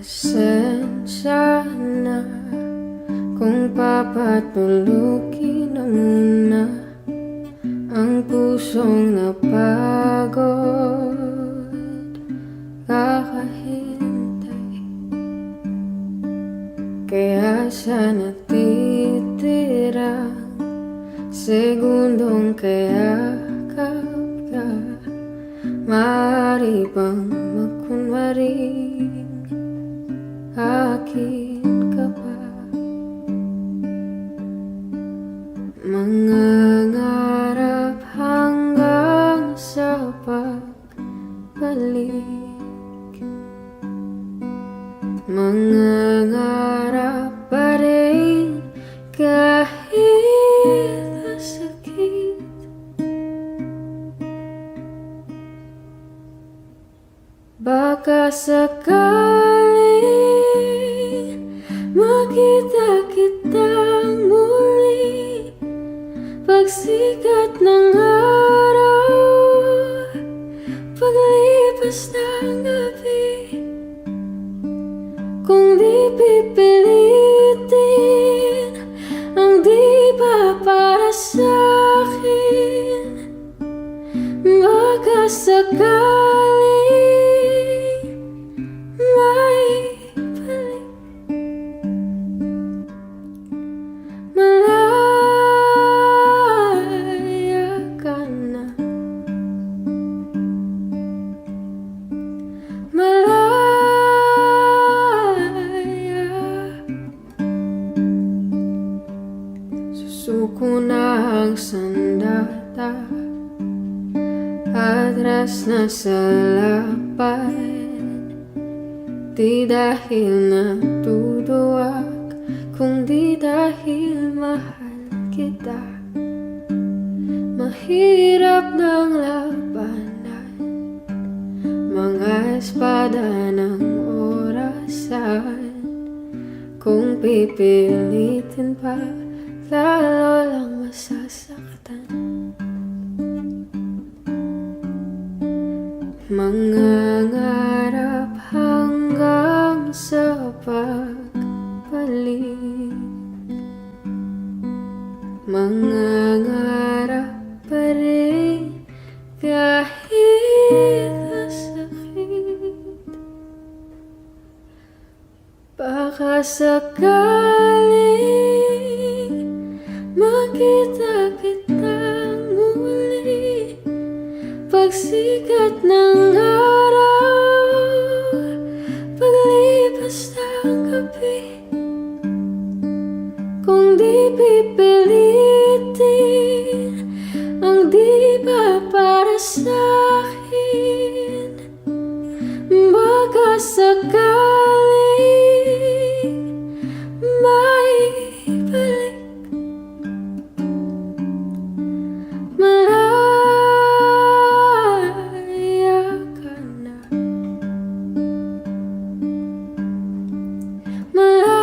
S6: Pasensya na kung papatulukin na muna ang pusong napagod kakahintay. Kaya sa natitirang segundong kayakap ka, maaari bang magkunwaring akin ka pa? Mangangarap hanggang sa pagbalik, mangangarap pa rin kahit masakit. Baka sakaling makita kitang muli pagsikat ng araw, paglipas ng gabi. Kung di pipilitin ang di ba para sa'kin, baka sakaling may balik. Malaya ka na, malaya. Susuko na ang sandata, atras na sa lapad. Di dahil natuduwag, kundi dahil mahal kita. Mahirap ng labanan, mga espada ng orasan. Kung pipilitin pa, lalo lang masasaktan. Mangangarap hanggang sa pagbalik, mangangarap pa rin kahit masakit. Baka sakaling makita kitang muli pagsikat ng araw, paglipas ng gabi. Kung di pipilitin ang di ba para sa'kin, baka sakaling may balik. Malaya ka na, malaya.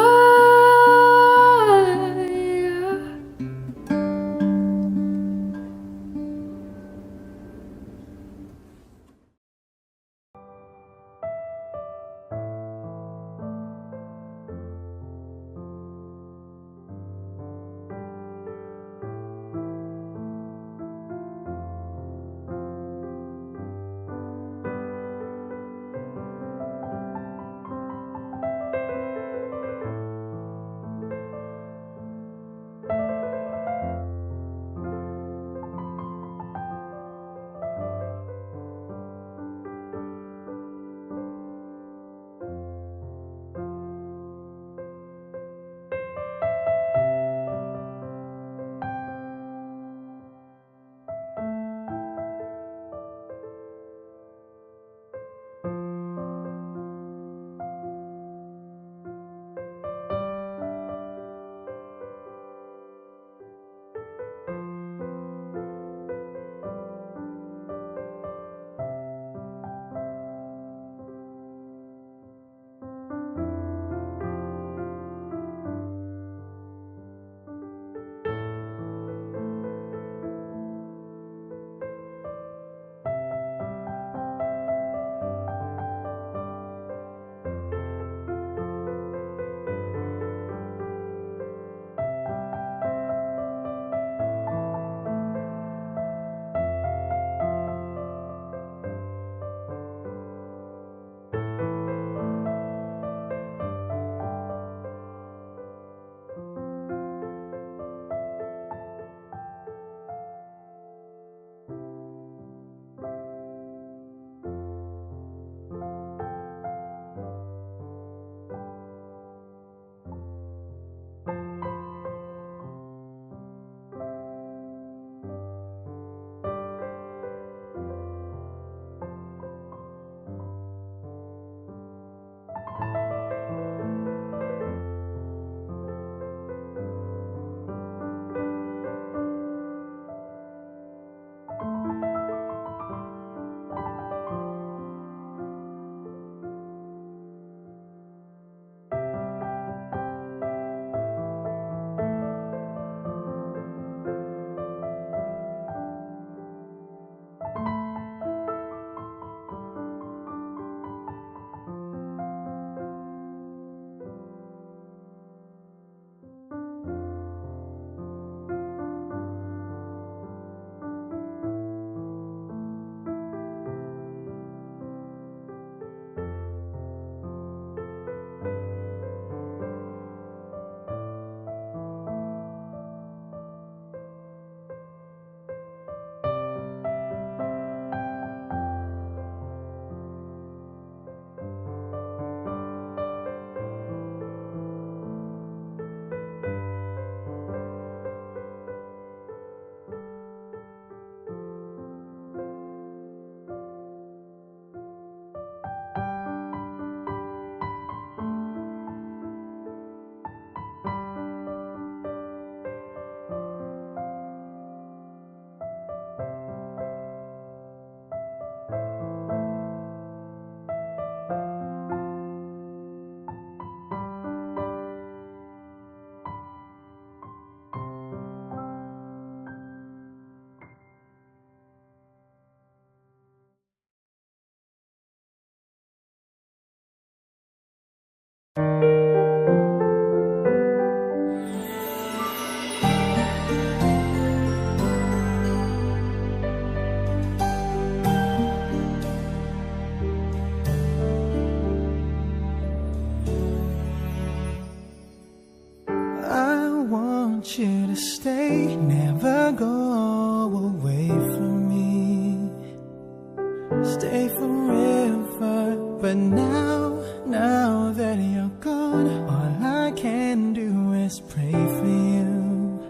S3: forever. But now that you're gone, all I can do is pray for you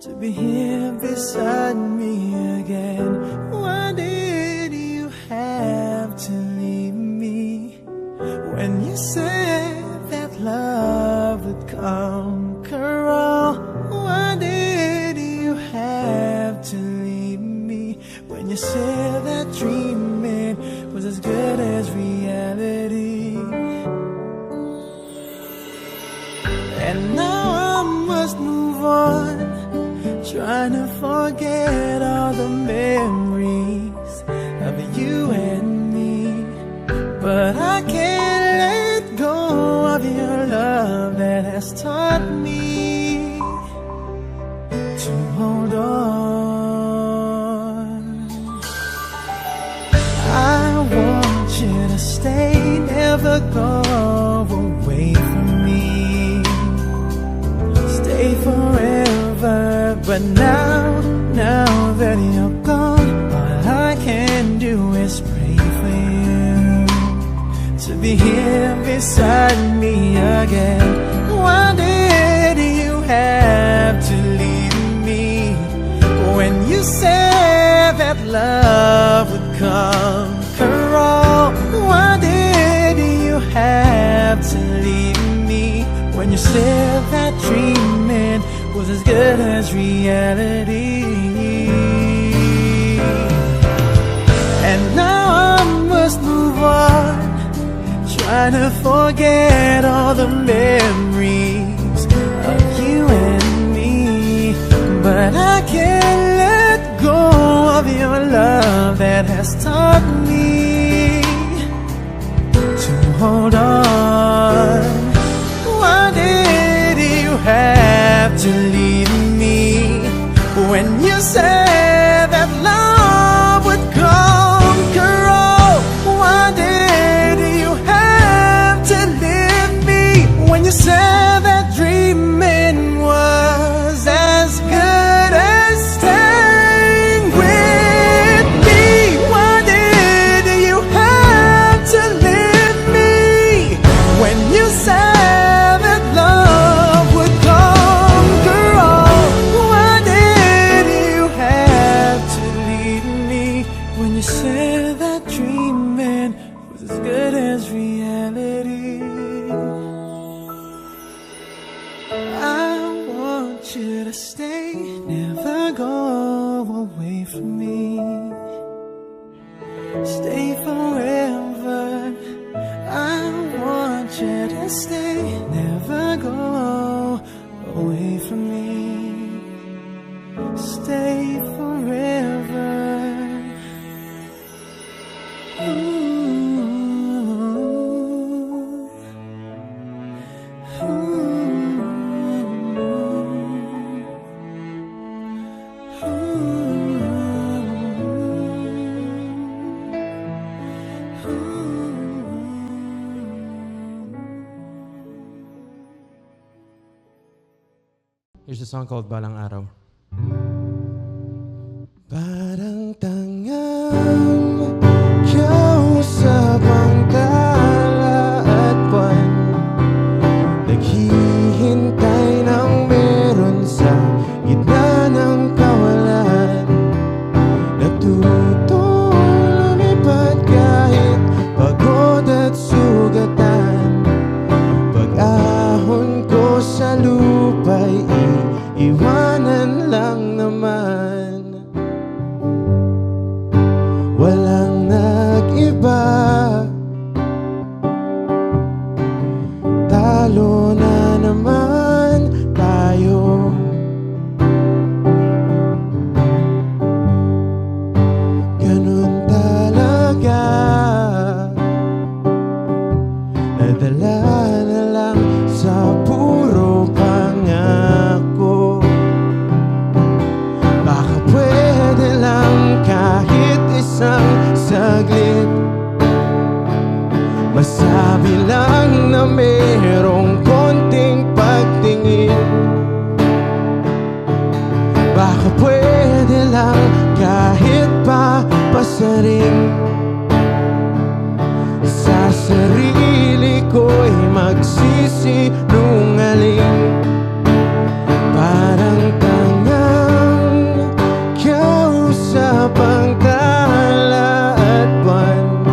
S3: to be here beside me again. Why did you have to leave me when you said that love would conquer all? Why did you have to leave me when you said that dreaming was as good as reality? And now I must move on, trying to forget all the memories of you and me. But I can't let go of your love that has taught me to hold on. I want you to stay, never go away from me. Stay forever. But now that you're gone, all I can do is pray for you to be here beside me again. Why did you have to leave me when you said that love would conquer all? Why did you have to leave me when you said that dreaming was as good as reality? And now I must move on, trying to forget all the memories of you and me. But I can't let go of your love that has taught me to hold on. Why did you have to leave me when you said that love would conquer all? Why did you have to leave me when you said that dreaming was as good as staying with me? Why did you have to leave me when you said that love would conquer all? Why did you have to leave me when you said that dreaming was as good as reality? I want you to stay, never go away from me. Stay forever. I want you to stay, never go away from me. Stay forever.
S7: Here's a song called Balang Araw.
S3: Parang tangang kausap ang tala at buwan, naghihintay ng meron sa gitna ng kawalan. Natutong lumipad kahit pagod at sugatan. Pag-ahon ko sa lupa'y iwanan lang naman. Walang nag-iba, talo na naman tayo. Ganun talaga, nadala na lang sa puro pangako. Baka pwede lang kahit isang saglit, masabi lang na mayroong konting pagtingin. Baka pwede lang kahit pa pasaring
S8: magsisinungaling. Parang tangang kausap ang tala at buwan,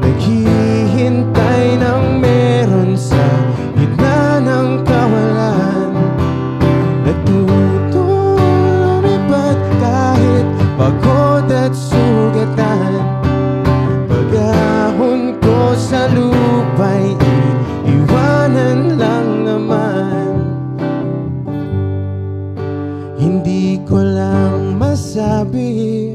S8: naghihintay ng meron sa gitna ng kawalan. Natutulong lumipad kahit pagod at sugatan. Pag-ahon ko sa lupa'y iiwanan lang naman. Hindi ko lang masabi,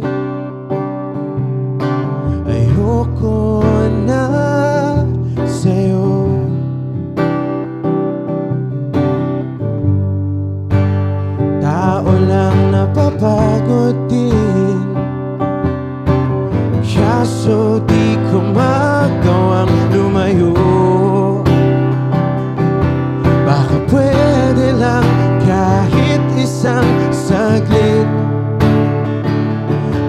S8: ayoko na sa'yo. Tao lang napapagod din, kaso di ko magawang lumayo. Baka pwede lang kahit isang saglit,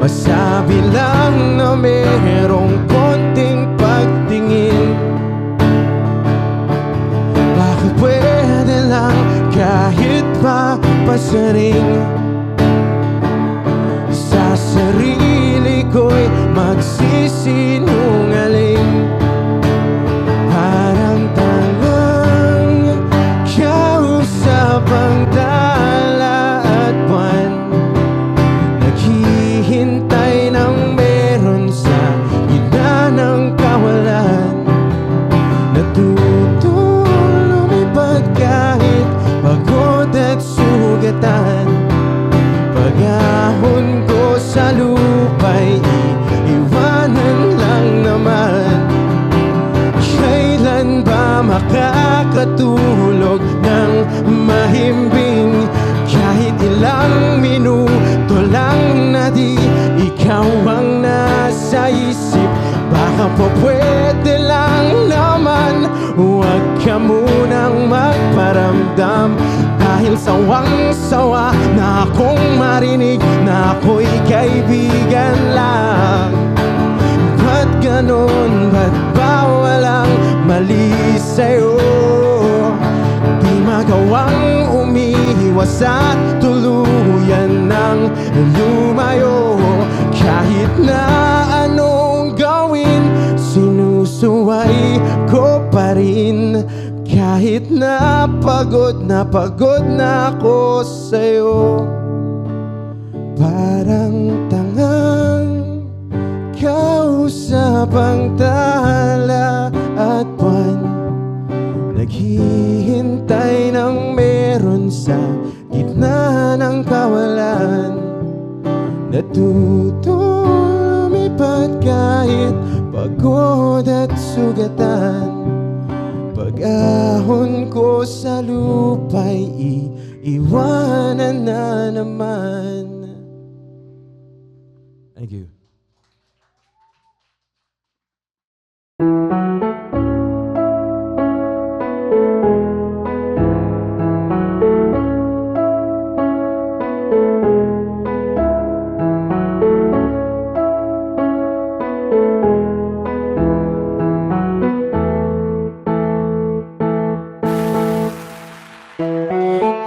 S8: masabi lang na merong konting pagtingin. Baka pwede lang kahit papasaring, sa sarili ko'y magsisinungaling. Parang tangang kausap ang tala at buwan, naghihintay ng meron sa gitna ng kawalan. Natutulong lumipad kahit pagod at sugatan. Pag-ahon ko sa lupa'y iiwanan lang naman. Kailan ba makakatulog ng mahimbing? Kahit ilang minuto lang na di ikaw ang nasa isip. Baka po pwede lang naman, huwag ka munang magparamdam. Dahil sawang-sawa na akong marinig na ako'y kaibigan lang. Ba't ganon? Ba't ba walang mali sa'yo? Di magawang umiiwas at tuluyan ng lumayo. Kahit na anong gawin, sinusuway ko pa rin. Kahit na pagod na ako sa'yo. Parang tangang kausap ang tala at buwan, naghihintay ng meron sa gitna ng kawalan. Natutulong lumipad kahit pagod at sugatan. Pag-ahon ko sa lupa'y iiwanan na naman.
S7: Thank you.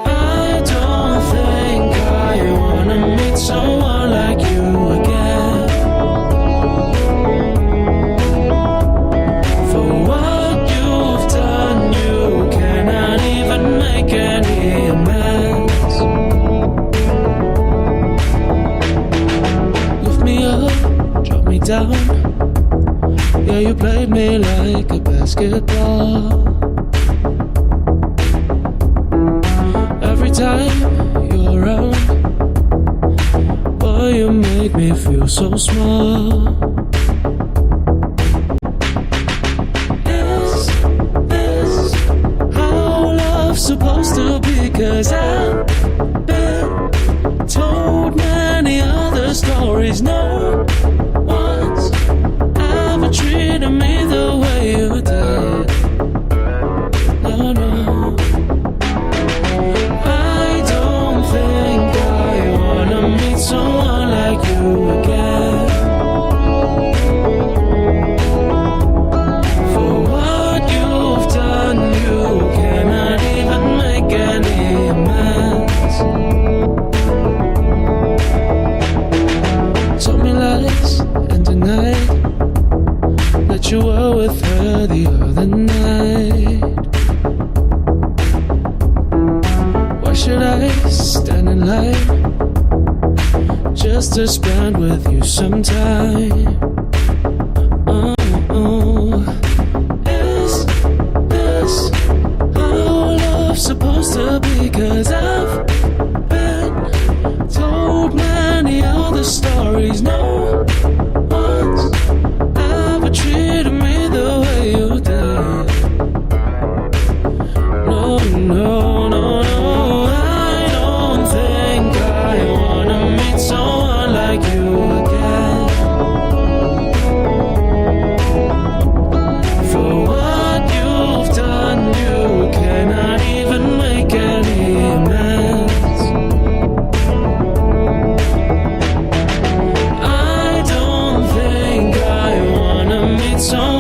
S9: I don't think I wanna meet someone like you again. For what you've done, you cannot even make any amends. Lift me up, drop me down. Yeah, you played me like a basketball. Every time you're around, boy, you make me feel so small. Is this how love's supposed to be? 'Cause I've been told many other stories. No one's ever treated me the way you did. No, no. Someone like you again. For what you've done, that you were with her the other night. Why should I stand in line just to spend with you some time? Is this how love's supposed to be? 'Cause I've been told many other stories. No one's ever treated me the way you did. No, no, no, no, I don't think I wanna meet someone like you again. For what you've done, you cannot even make any amends. I don't think I wanna meet someone